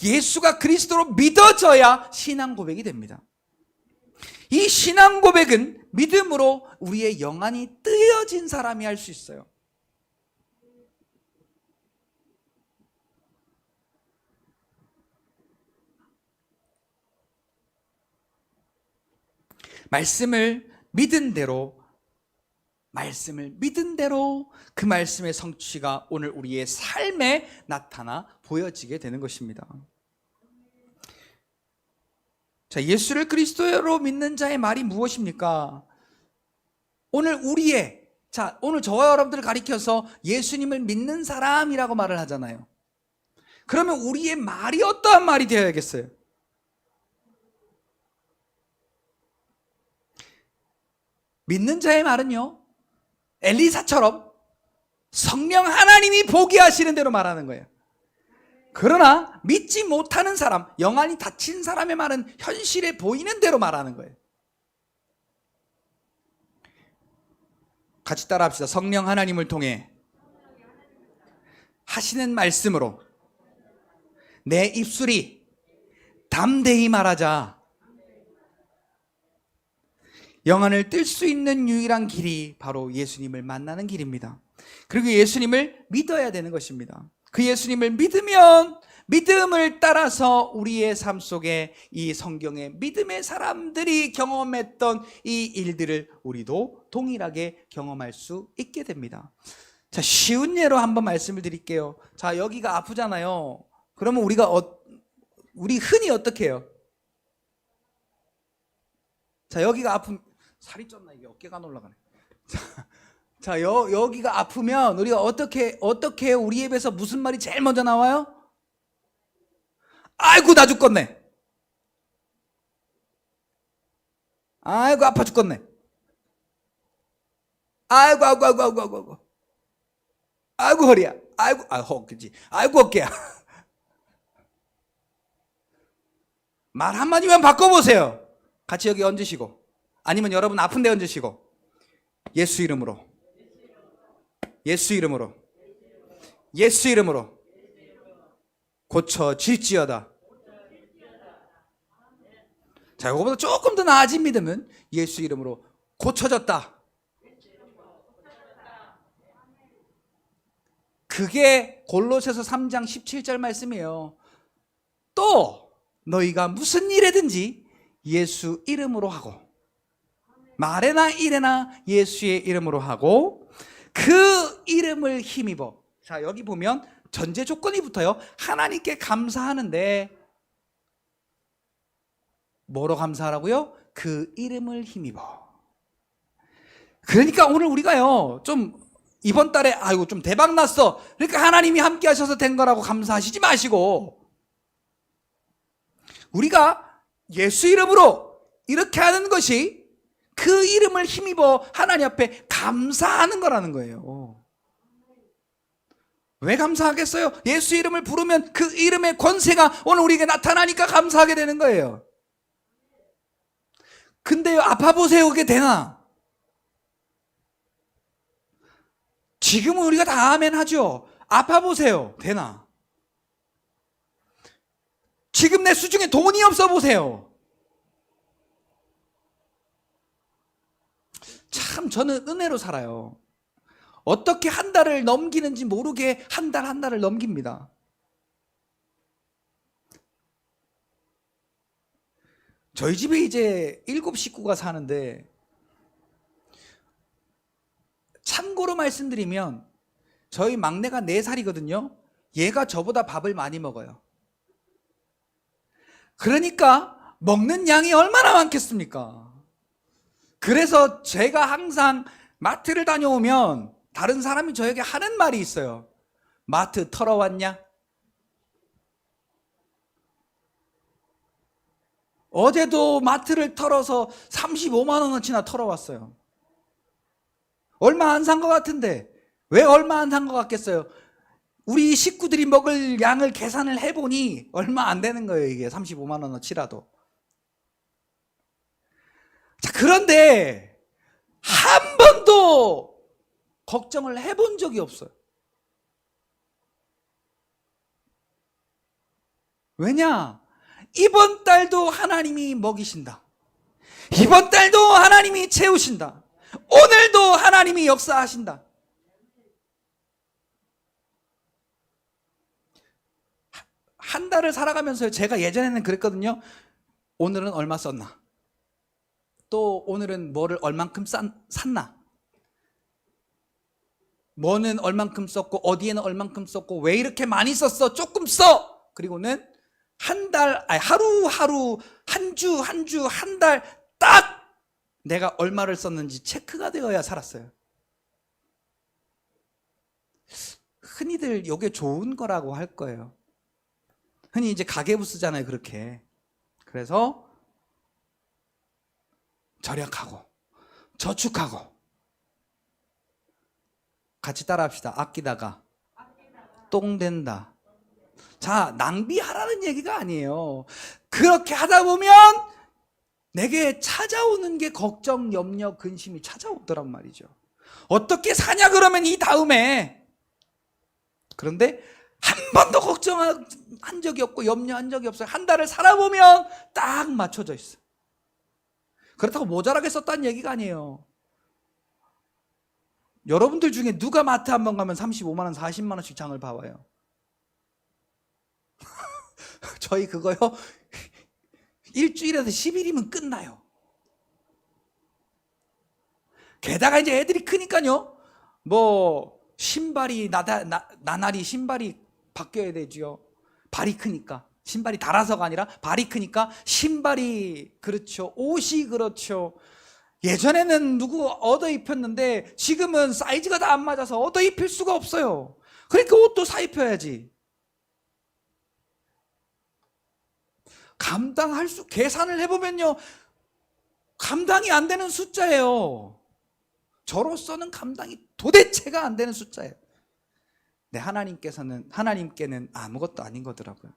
예수가 그리스도로 믿어져야 신앙 고백이 됩니다. 이 신앙 고백은 믿음으로 우리의 영안이 뜨여진 사람이 할 수 있어요. 말씀을 믿은 대로 그 말씀의 성취가 오늘 우리의 삶에 나타나 보여지게 되는 것입니다. 자, 예수를 그리스도로 믿는 자의 말이 무엇입니까? 오늘 오늘 저와 여러분들을 가리켜서 예수님을 믿는 사람이라고 말을 하잖아요. 그러면 우리의 말이 어떠한 말이 되어야겠어요? 믿는 자의 말은요, 엘리사처럼 성령 하나님이 보게 하시는 대로 말하는 거예요. 그러나 믿지 못하는 사람, 영안이 닫힌 사람의 말은 현실에 보이는 대로 말하는 거예요. 같이 따라합시다. 성령 하나님을 통해 하시는 말씀으로 내 입술이 담대히 말하자. 영안을 뜰 수 있는 유일한 길이 바로 예수님을 만나는 길입니다. 그리고 예수님을 믿어야 되는 것입니다. 그 예수님을 믿으면 믿음을 따라서 우리의 삶 속에 이 성경의 믿음의 사람들이 경험했던 이 일들을 우리도 동일하게 경험할 수 있게 됩니다. 자, 쉬운 예로 한번 말씀을 드릴게요. 자, 여기가 아프잖아요. 그러면 우리 흔히 어떻게 해요? 자, 여기가 살이 쪘나 이게 어깨가 안 올라가네. 자, 여기가 아프면 우리가 어떻게 우리 입에서 무슨 말이 제일 먼저 나와요? 아이고 나 죽겠네. 아이고 아파 죽겠네. 아이고 아이고 허리야. 허리지. 아이고 어깨야. 말 한마디만 바꿔보세요. 같이 여기 얹으시고, 아니면 여러분 아픈 데 얹으시고, 예수 이름으로, 예수 이름으로, 예수 이름으로 고쳐질지어다. 자, 이거보다 조금 더 나아진 믿음은 예수 이름으로 고쳐졌다. 그게 골로새서 3장 17절 말씀이에요. 또 너희가 무슨 일이든지 예수 이름으로 하고, 말에나 일에나 예수의 이름으로 하고, 그 이름을 힘입어. 자, 여기 보면 전제 조건이 붙어요. 하나님께 감사하는데 뭐로 감사하라고요? 그 이름을 힘입어. 그러니까 오늘 우리가요, 좀 이번 달에 아이고 좀 대박 났어, 그러니까 하나님이 함께 하셔서 된 거라고 감사하시지 마시고, 우리가 예수 이름으로 이렇게 하는 것이 그 이름을 힘입어 하나님 앞에 감사하는 거라는 거예요. 왜 감사하겠어요? 예수 이름을 부르면 그 이름의 권세가 오늘 우리에게 나타나니까 감사하게 되는 거예요. 근데요, 아파 보세요. 그게 되나? 지금은 우리가 다 아멘 하죠. 아파 보세요. 되나? 지금 내 수중에 돈이 없어 보세요. 참 저는 은혜로 살아요. 어떻게 한 달을 넘기는지 모르게 한 달 한 달을 넘깁니다. 저희 집에 이제 7 식구가 사는데, 참고로 말씀드리면 저희 막내가 4살이거든요. 얘가 저보다 밥을 많이 먹어요. 그러니까 먹는 양이 얼마나 많겠습니까? 그래서 제가 항상 마트를 다녀오면 다른 사람이 저에게 하는 말이 있어요. 마트 털어왔냐? 어제도 마트를 털어서 35만 원어치나 털어왔어요. 얼마 안 산 것 같은데 왜 얼마 안 산 것 같겠어요? 우리 식구들이 먹을 양을 계산을 해보니 얼마 안 되는 거예요. 이게 35만 원어치라도. 자, 그런데 한 번도 걱정을 해본 적이 없어요. 왜냐? 이번 달도 하나님이 먹이신다. 이번 달도 하나님이 채우신다. 오늘도 하나님이 역사하신다. 한 달을 살아가면서 제가 예전에는 그랬거든요. 오늘은 얼마 썼나? 또 오늘은 뭐를 얼만큼 샀나? 뭐는 얼만큼 썼고 어디에는 얼만큼 썼고 왜 이렇게 많이 썼어? 조금 써! 그리고는 하루하루 한 주 한 달 딱 내가 얼마를 썼는지 체크가 되어야 살았어요. 흔히들 이게 좋은 거라고 할 거예요. 흔히 이제 가계부 쓰잖아요, 그렇게. 그래서 절약하고 저축하고. 같이 따라합시다. 아끼다가 똥 된다. 자, 낭비하라는 얘기가 아니에요. 그렇게 하다 보면 내게 찾아오는 게 걱정, 염려, 근심이 찾아오더란 말이죠. 어떻게 사냐 그러면 이 다음에. 그런데 한 번도 걱정한 적이 없고 염려한 적이 없어요. 한 달을 살아보면 딱 맞춰져 있어요. 그렇다고 모자라게 썼다는 얘기가 아니에요. 여러분들 중에 누가 마트 한번 가면 35만 원, 40만 원씩 장을 봐와요? 저희 그거요. 일주일에서 10일이면 끝나요. 게다가 이제 애들이 크니까요. 뭐 신발이 나날이 신발이 바뀌어야 되죠. 발이 크니까. 신발이 달아서가 아니라 발이 크니까 신발이 그렇죠. 옷이 그렇죠. 예전에는 누구 얻어 입혔는데 지금은 사이즈가 다 안 맞아서 얻어 입힐 수가 없어요. 그러니까 옷도 사 입혀야지. 계산을 해보면요. 감당이 안 되는 숫자예요. 저로서는 감당이 도대체가 안 되는 숫자예요. 네, 하나님께는 아무것도 아닌 거더라고요.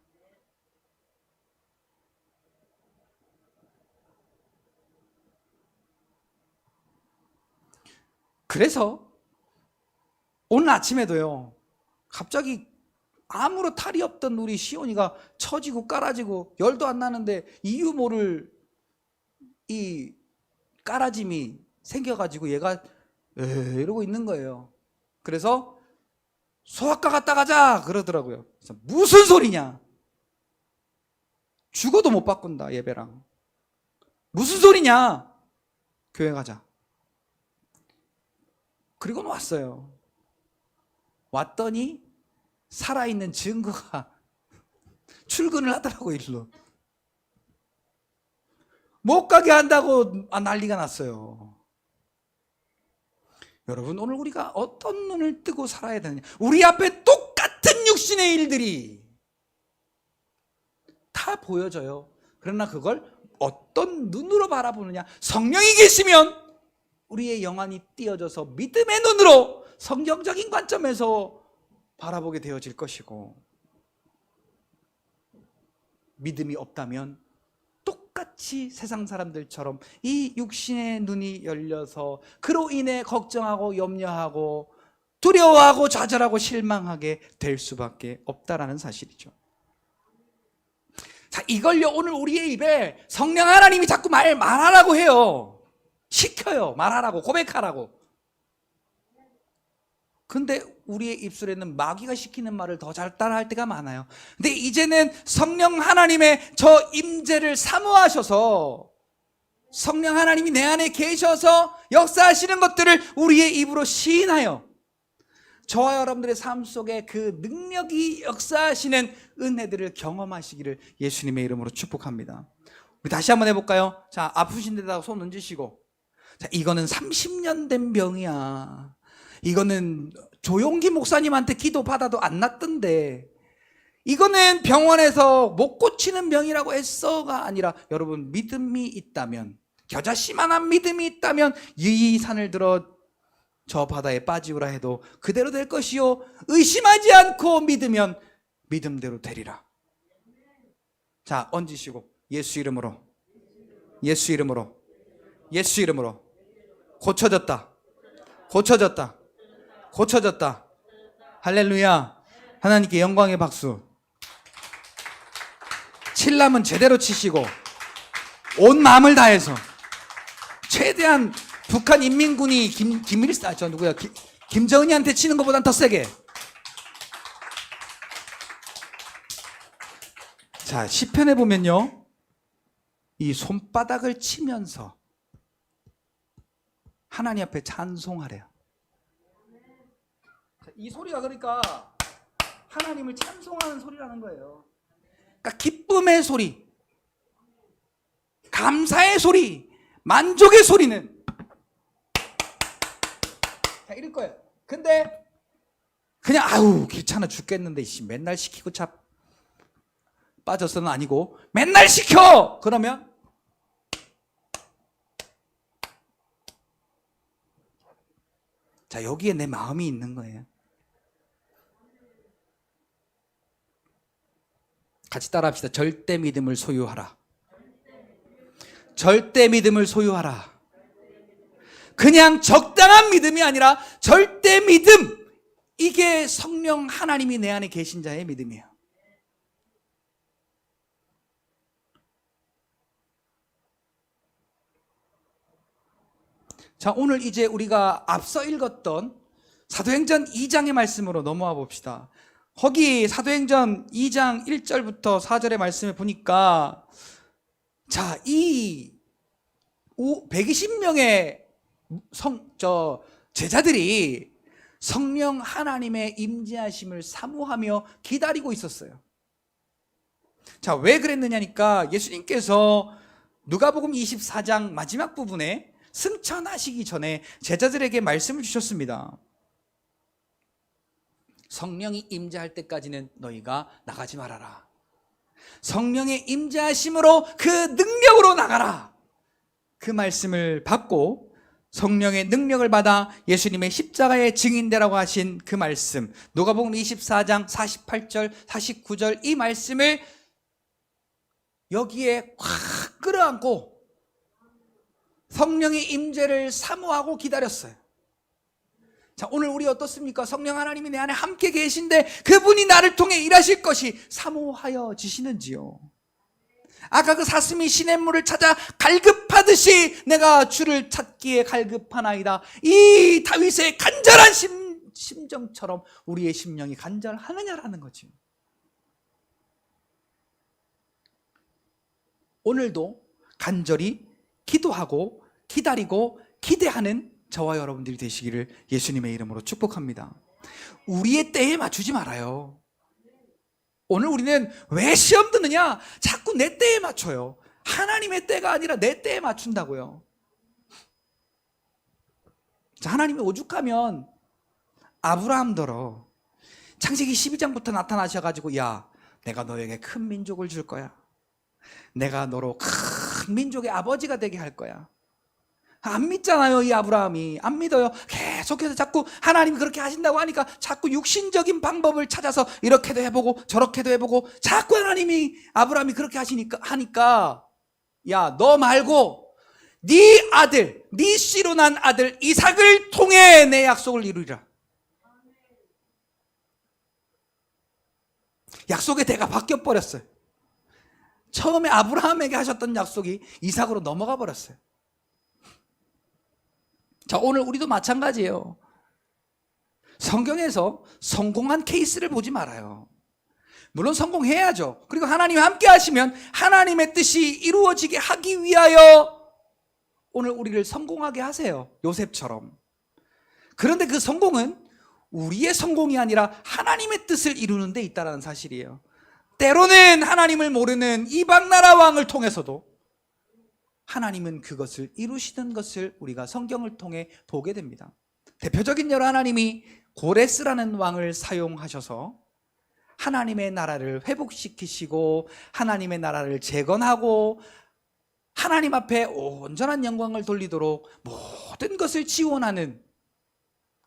그래서 오늘 아침에도요. 갑자기 아무런 탈이 없던 우리 시온이가 처지고 깔아지고 열도 안 나는데 이유 모를 이 깔아짐이 생겨가지고 얘가 이러고 있는 거예요. 그래서 소아과 갔다 가자 그러더라고요. 그래서 무슨 소리냐? 죽어도 못 바꾼다 예배랑. 무슨 소리냐? 교회 가자. 그리고는 왔어요. 왔더니 살아있는 증거가 출근을 하더라고. 일로 못 가게 한다고 난리가 났어요. 여러분, 오늘 우리가 어떤 눈을 뜨고 살아야 되느냐? 우리 앞에 똑같은 육신의 일들이 다 보여져요. 그러나 그걸 어떤 눈으로 바라보느냐? 성령이 계시면 우리의 영안이 띄어져서 믿음의 눈으로 성경적인 관점에서 바라보게 되어질 것이고, 믿음이 없다면 똑같이 세상 사람들처럼 이 육신의 눈이 열려서 그로 인해 걱정하고 염려하고 두려워하고 좌절하고 실망하게 될 수밖에 없다라는 사실이죠. 자, 이걸요 오늘 우리의 입에 성령 하나님이 자꾸 말하라고 해요. 시켜요. 말하라고, 고백하라고. 근데 우리의 입술에는 마귀가 시키는 말을 더 잘 따라할 때가 많아요. 근데 이제는 성령 하나님의 저 임재를 사모하셔서 성령 하나님이 내 안에 계셔서 역사하시는 것들을 우리의 입으로 시인하여 저와 여러분들의 삶 속에 그 능력이 역사하시는 은혜들을 경험하시기를 예수님의 이름으로 축복합니다. 우리 다시 한번 해볼까요? 자, 아프신 데다가 손 얹으시고, 자, 이거는 30년 된 병이야. 이거는 조용기 목사님한테 기도 받아도 안 낫던데, 이거는 병원에서 못 고치는 병이라고 했어가 아니라, 여러분 믿음이 있다면, 겨자씨만한 믿음이 있다면 이 산을 들어 저 바다에 빠지우라 해도 그대로 될 것이요, 의심하지 않고 믿으면 믿음대로 되리라. 자, 얹으시고 예수 이름으로, 예수 이름으로, 예수 이름으로. 고쳐졌다, 고쳐졌다, 고쳐졌다. 할렐루야. 하나님께 영광의 박수. 칠남은 제대로 치시고 온 마음을 다해서 최대한 북한 인민군이 김일사, 저 누구야, 김정은이한테 치는 것보단 더 세게. 자, 시편에 보면요, 이 손바닥을 치면서 하나님 앞에 찬송하래요. 이 소리가 그러니까 하나님을 찬송하는 소리라는 거예요. 그러니까 기쁨의 소리, 감사의 소리, 만족의 소리는 자, 이럴 거예요. 근데 그냥 아우 귀찮아 죽겠는데 맨날 시키고 참 빠져서는 아니고 맨날 시켜! 그러면 자, 여기에 내 마음이 있는 거예요. 같이 따라합시다. 절대 믿음을 소유하라. 절대 믿음을 소유하라. 그냥 적당한 믿음이 아니라 절대 믿음. 이게 성령 하나님이 내 안에 계신 자의 믿음이에요. 자, 오늘 이제 우리가 앞서 읽었던 사도행전 2장의 말씀으로 넘어와 봅시다. 거기 사도행전 2장 1절부터 4절의 말씀을 보니까, 자, 이 120명의 제자들이 성령 하나님의 임재하심을 사모하며 기다리고 있었어요. 자, 왜 그랬느냐니까 예수님께서 누가복음 24장 마지막 부분에 승천하시기 전에 제자들에게 말씀을 주셨습니다. 성령이 임재할 때까지는 너희가 나가지 말아라. 성령의 임재하심으로 그 능력으로 나가라. 그 말씀을 받고 성령의 능력을 받아 예수님의 십자가의 증인되라고 하신 그 말씀, 누가복음 24장 48절 49절 이 말씀을 여기에 확 끌어안고 성령의 임재를 사모하고 기다렸어요. 자, 오늘 우리 어떻습니까? 성령 하나님이 내 안에 함께 계신데 그분이 나를 통해 일하실 것이 사모하여 지시는지요? 아까 그 사슴이 시냇물을 찾아 갈급하듯이 내가 주를 찾기에 갈급하나이다. 이 다윗의 간절한 심정처럼 우리의 심령이 간절하느냐라는 거죠. 오늘도 간절히 기도하고 기다리고 기대하는 저와 여러분들이 되시기를 예수님의 이름으로 축복합니다. 우리의 때에 맞추지 말아요. 오늘 우리는 왜 시험 드느냐? 자꾸 내 때에 맞춰요. 하나님의 때가 아니라 내 때에 맞춘다고요. 자, 하나님이 오죽하면 아브라함더러 창세기 12장부터 나타나셔가지고, 야, 내가 너에게 큰 민족을 줄 거야. 내가 너로 큰 민족의 아버지가 되게 할 거야. 안 믿잖아요. 이 아브라함이 안 믿어요. 계속해서 자꾸 하나님이 그렇게 하신다고 하니까 자꾸 육신적인 방법을 찾아서 이렇게도 해보고 저렇게도 해보고 자꾸 하나님이 아브라함이 그렇게 하니까 야, 너 말고 네 아들, 네 씨로 난 아들 이삭을 통해 내 약속을 이루리라. 약속의 대가 바뀌어 버렸어요. 처음에 아브라함에게 하셨던 약속이 이삭으로 넘어가 버렸어요. 자, 오늘 우리도 마찬가지예요. 성경에서 성공한 케이스를 보지 말아요. 물론 성공해야죠. 그리고 하나님이 함께 하시면 하나님의 뜻이 이루어지게 하기 위하여 오늘 우리를 성공하게 하세요. 요셉처럼. 그런데 그 성공은 우리의 성공이 아니라 하나님의 뜻을 이루는 데 있다는 사실이에요. 때로는 하나님을 모르는 이방 나라 왕을 통해서도 하나님은 그것을 이루시는 것을 우리가 성경을 통해 보게 됩니다. 대표적인 예로 하나님이 고레스라는 왕을 사용하셔서 하나님의 나라를 회복시키시고 하나님의 나라를 재건하고 하나님 앞에 온전한 영광을 돌리도록 모든 것을 지원하는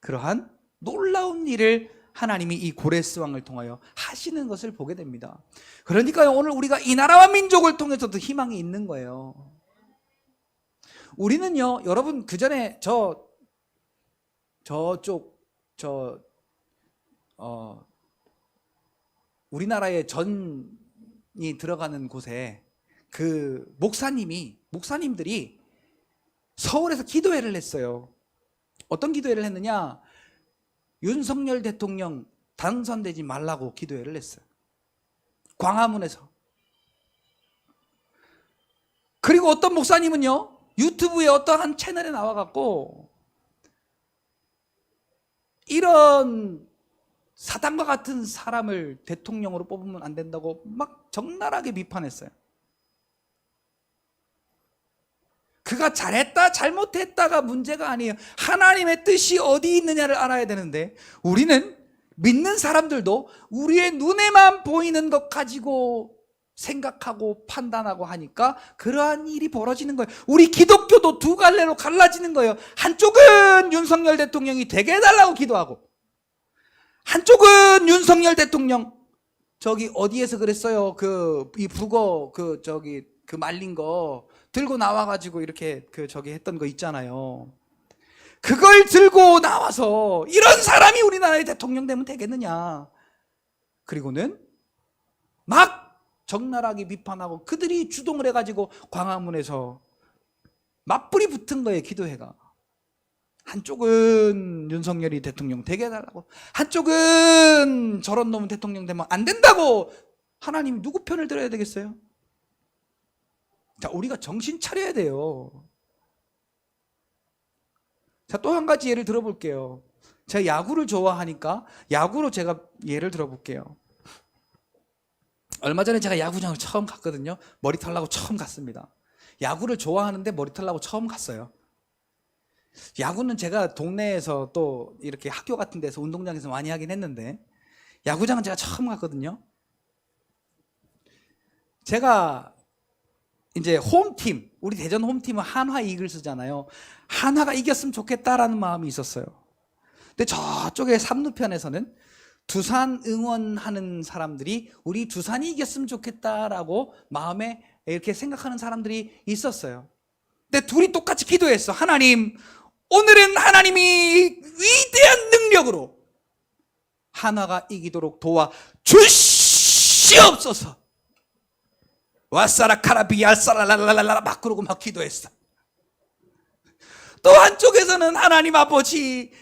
그러한 놀라운 일을 하나님이 이 고레스 왕을 통하여 하시는 것을 보게 됩니다. 그러니까 오늘 우리가 이 나라와 민족을 통해서도 희망이 있는 거예요. 우리는요, 여러분, 그 전에 우리나라의 전이 들어가는 곳에 그 목사님들이 서울에서 기도회를 했어요. 어떤 기도회를 했느냐? 윤석열 대통령 당선되지 말라고 기도회를 했어요. 광화문에서. 그리고 어떤 목사님은요, 유튜브에 어떠한 채널에 나와갖고 이런 사단과 같은 사람을 대통령으로 뽑으면 안 된다고 막 적나라하게 비판했어요. 그가 잘했다 잘못했다가 문제가 아니에요. 하나님의 뜻이 어디 있느냐를 알아야 되는데 우리는 믿는 사람들도 우리의 눈에만 보이는 것 가지고 생각하고 판단하고 하니까 그러한 일이 벌어지는 거예요. 우리 기독교도 두 갈래로 갈라지는 거예요. 한쪽은 윤석열 대통령이 되게 해달라고 기도하고, 한쪽은 윤석열 대통령 저기 어디에서 그랬어요? 이 북어 그 말린 거 들고 나와가지고 이렇게 했던 거 있잖아요. 그걸 들고 나와서 이런 사람이 우리나라의 대통령 되면 되겠느냐. 그리고는 막 적나라하게 비판하고 그들이 주동을 해가지고 광화문에서 맞불이 붙은 거예요. 기도회가. 한쪽은 윤석열이 대통령 되게 해달라고, 한쪽은 저런 놈은 대통령 되면 안 된다고. 하나님 누구 편을 들어야 되겠어요? 자, 우리가 정신 차려야 돼요. 자, 또 한 가지 예를 들어볼게요. 제가 야구를 좋아하니까 야구로 제가 예를 들어볼게요. 얼마 전에 제가 야구장을 처음 갔거든요. 머리털 나고 처음 갔습니다. 야구를 좋아하는데 머리털 나고 처음 갔어요. 야구는 제가 동네에서 또 이렇게 학교 같은 데서 운동장에서 많이 하긴 했는데 야구장은 제가 처음 갔거든요. 제가 이제 홈팀, 우리 대전 홈팀은 한화 이글스잖아요. 한화가 이겼으면 좋겠다라는 마음이 있었어요. 근데 저쪽에 삼루편에서는 두산 응원하는 사람들이 우리 두산이 이겼으면 좋겠다라고 마음에 이렇게 생각하는 사람들이 있었어요. 근데 둘이 똑같이 기도했어. 하나님, 오늘은 하나님이 위대한 능력으로 한화가 이기도록 도와 주시옵소서. 와사라 카라비 알사라라라라 막 그러고 막 기도했어. 또 한쪽에서는 하나님 아버지,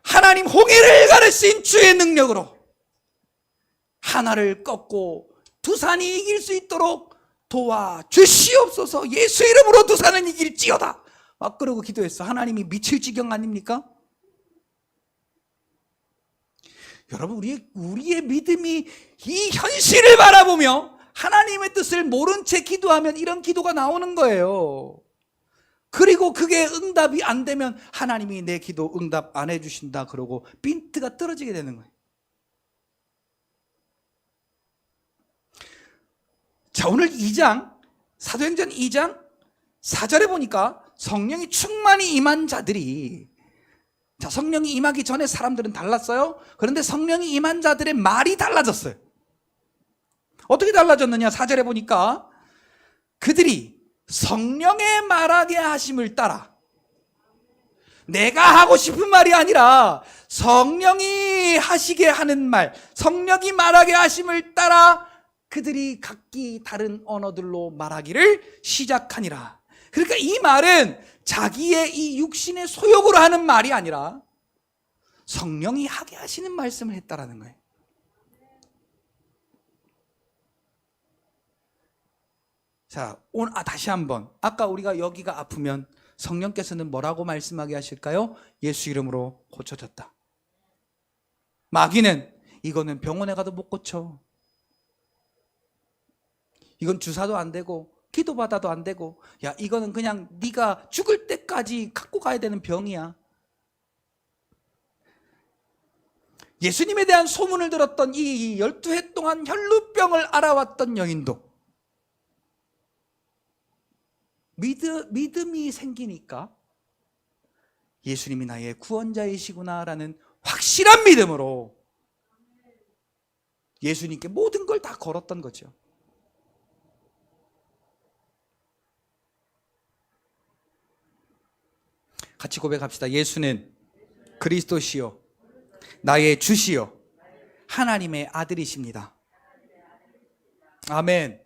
하나님 홍해를 가르신 주의 능력으로 하나를 꺾고 두산이 이길 수 있도록 도와 주시옵소서. 예수 이름으로 두산은 이길지어다. 막 그러고 기도했어. 하나님이 미칠 지경 아닙니까? 여러분, 우리의 믿음이 이 현실을 바라보며 하나님의 뜻을 모른 채 기도하면 이런 기도가 나오는 거예요. 그리고 그게 응답이 안 되면 하나님이 내 기도 응답 안 해주신다 그러고 빈트가 떨어지게 되는 거예요. 자, 오늘 2장, 사도행전 2장 4절에 보니까 성령이 충만히 임한 자들이, 자, 성령이 임하기 전에 사람들은 달랐어요. 그런데 성령이 임한 자들의 말이 달라졌어요. 어떻게 달라졌느냐? 4절에 보니까 그들이 성령의 말하게 하심을 따라 내가 하고 싶은 말이 아니라 성령이 하시게 하는 말, 성령이 말하게 하심을 따라 그들이 각기 다른 언어들로 말하기를 시작하니라. 그러니까 이 말은 자기의 이 육신의 소욕으로 하는 말이 아니라 성령이 하게 하시는 말씀을 했다라는 거예요. 자, 오늘 다시 한번, 아까 우리가 여기가 아프면 성령께서는 뭐라고 말씀하게 하실까요? 예수 이름으로 고쳐졌다. 마귀는 이거는 병원에 가도 못 고쳐. 이건 주사도 안 되고 기도받아도 안 되고, 야, 이거는 그냥 네가 죽을 때까지 갖고 가야 되는 병이야. 예수님에 대한 소문을 들었던 이 12해 동안 혈루병을 알아왔던 여인도 믿음이 생기니까 예수님이 나의 구원자이시구나라는 확실한 믿음으로 예수님께 모든 걸 다 걸었던 거죠. 같이 고백합시다. 예수는 그리스도시요 나의 주시요 하나님의 아들이십니다. 아멘.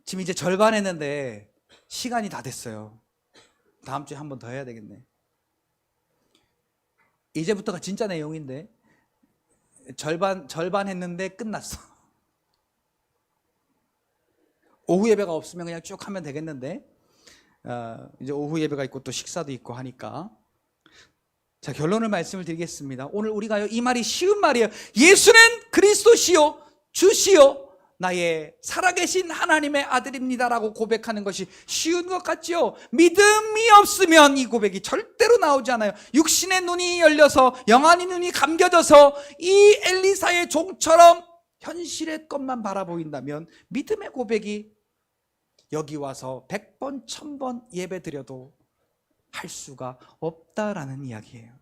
지금 이제 절반 했는데 시간이 다 됐어요. 다음 주에 한 번 더 해야 되겠네. 이제부터가 진짜 내용인데 절반 했는데 끝났어. 오후 예배가 없으면 그냥 쭉 하면 되겠는데 이제 오후 예배가 있고 또 식사도 있고 하니까, 자, 결론을 말씀을 드리겠습니다. 오늘 우리가 이 말이 쉬운 말이에요. 예수는 그리스도시요 주시요 나의 살아계신 하나님의 아들입니다라고 고백하는 것이 쉬운 것 같지요? 믿음이 없으면 이 고백이 절대로 나오지 않아요. 육신의 눈이 열려서, 영안의 눈이 감겨져서 이 엘리사의 종처럼 현실의 것만 바라보인다면 믿음의 고백이 여기 와서 100번, 1000번 예배 드려도 할 수가 없다라는 이야기예요.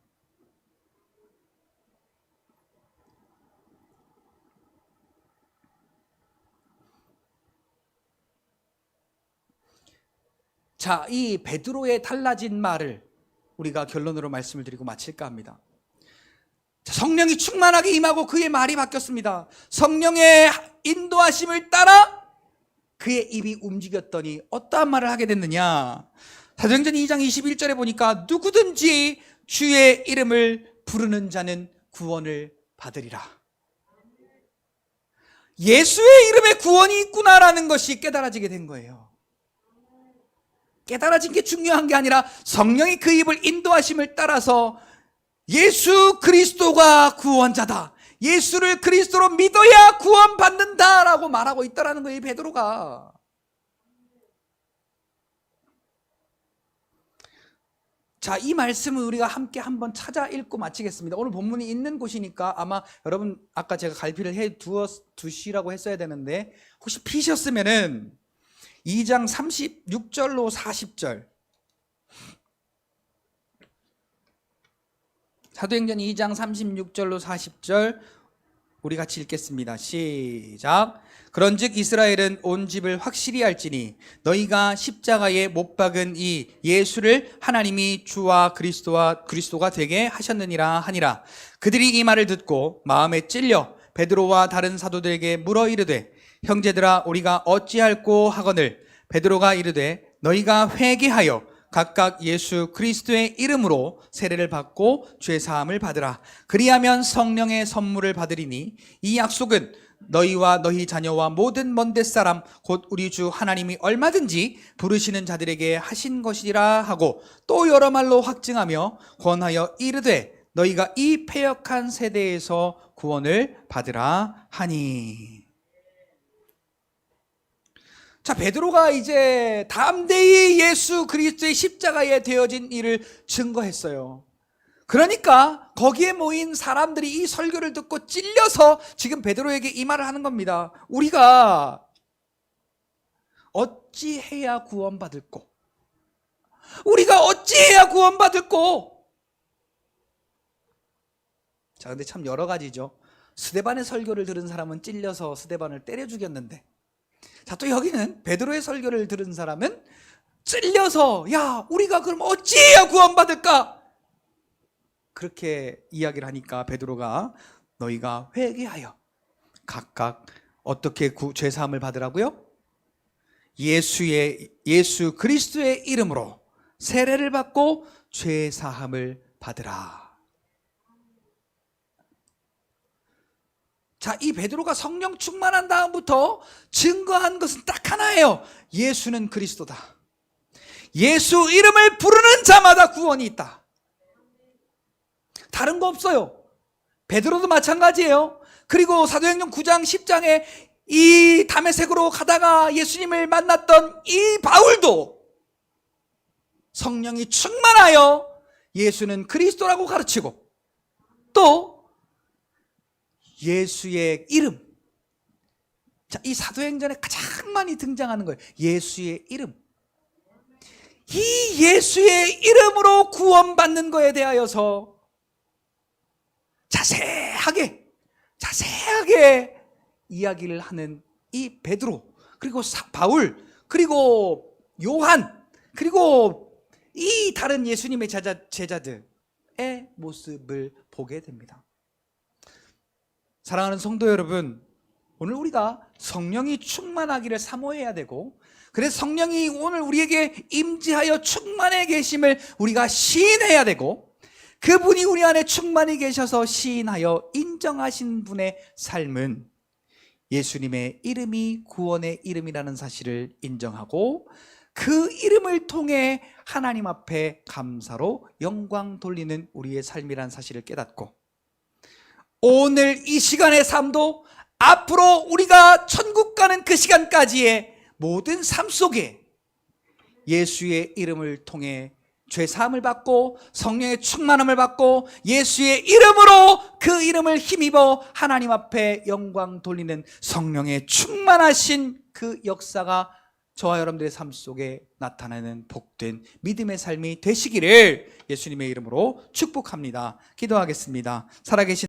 자, 이 베드로의 달라진 말을 우리가 결론으로 말씀을 드리고 마칠까 합니다. 자, 성령이 충만하게 임하고 그의 말이 바뀌었습니다. 성령의 인도하심을 따라 그의 입이 움직였더니 어떠한 말을 하게 됐느냐? 사도행전 2장 21절에 보니까 누구든지 주의 이름을 부르는 자는 구원을 받으리라. 예수의 이름에 구원이 있구나라는 것이 깨달아지게 된 거예요. 깨달아진 게 중요한 게 아니라 성령이 그 입을 인도하심을 따라서 예수 그리스도가 구원자다, 예수를 그리스도로 믿어야 구원받는다라고 말하고 있다라는 거예요, 베드로가. 자, 이 말씀을 우리가 함께 한번 찾아 읽고 마치겠습니다. 오늘 본문이 있는 곳이니까 아마 여러분 아까 제가 갈피를 해 두시라고 했어야 되는데 혹시 피셨으면은 2장 36절로 40절, 사도행전 2장 36절로 40절 우리 같이 읽겠습니다. 시작. 그런즉 이스라엘은 온 집을 확실히 알지니 너희가 십자가에 못 박은 이 예수를 하나님이 주와 그리스도가 되게 하셨느니라 하니라. 그들이 이 말을 듣고 마음에 찔려 베드로와 다른 사도들에게 물어 이르되 형제들아 우리가 어찌할꼬 하거늘 베드로가 이르되 너희가 회개하여 각각 예수 그리스도의 이름으로 세례를 받고 죄 사함을 받으라. 그리하면 성령의 선물을 받으리니 이 약속은 너희와 너희 자녀와 모든 먼 데 사람 곧 우리 주 하나님이 얼마든지 부르시는 자들에게 하신 것이라 하고 또 여러 말로 확증하며 권하여 이르되 너희가 이 패역한 세대에서 구원을 받으라 하니. 자, 베드로가 이제 담대히 예수 그리스도의 십자가에 되어진 일을 증거했어요. 그러니까 거기에 모인 사람들이 이 설교를 듣고 찔려서 지금 베드로에게 이 말을 하는 겁니다. 우리가 어찌해야 구원받을꼬? 우리가 어찌해야 구원받을꼬? 자, 근데 참 여러 가지죠. 스데반의 설교를 들은 사람은 찔려서 스데반을 때려 죽였는데, 자, 또 여기는 베드로의 설교를 들은 사람은 찔려서 야 우리가 그럼 어찌해야 구원받을까? 그렇게 이야기를 하니까 베드로가 너희가 회개하여 각각 어떻게 죄사함을 받으라고요? 예수 그리스도의 이름으로 세례를 받고 죄사함을 받으라. 자, 이 베드로가 성령 충만한 다음부터 증거한 것은 딱 하나예요. 예수는 그리스도다. 예수 이름을 부르는 자마다 구원이 있다. 다른 거 없어요. 베드로도 마찬가지예요. 그리고 사도행전 9장 10장에 이 다메섹으로 가다가 예수님을 만났던 이 바울도 성령이 충만하여 예수는 그리스도라고 가르치고 또 예수의 이름, 자, 이 사도행전에 가장 많이 등장하는 거예요. 예수의 이름. 이 예수의 이름으로 구원받는 거에 대하여서 자세하게 이야기를 하는 이 베드로, 그리고 바울, 그리고 요한, 그리고 이 다른 예수님의 제자들의 모습을 보게 됩니다. 사랑하는 성도 여러분, 오늘 우리가 성령이 충만하기를 사모해야 되고, 그래서 성령이 오늘 우리에게 임재하여 충만해 계심을 우리가 시인해야 되고, 그분이 우리 안에 충만히 계셔서 시인하여 인정하신 분의 삶은 예수님의 이름이 구원의 이름이라는 사실을 인정하고 그 이름을 통해 하나님 앞에 감사로 영광 돌리는 우리의 삶이라는 사실을 깨닫고, 오늘 이 시간의 삶도 앞으로 우리가 천국 가는 그 시간까지의 모든 삶 속에 예수의 이름을 통해 죄사함을 받고 성령의 충만함을 받고 예수의 이름으로 그 이름을 힘입어 하나님 앞에 영광 돌리는 성령의 충만하신 그 역사가 저와 여러분들의 삶 속에 나타나는 복된 믿음의 삶이 되시기를 예수님의 이름으로 축복합니다. 기도하겠습니다. 살아계신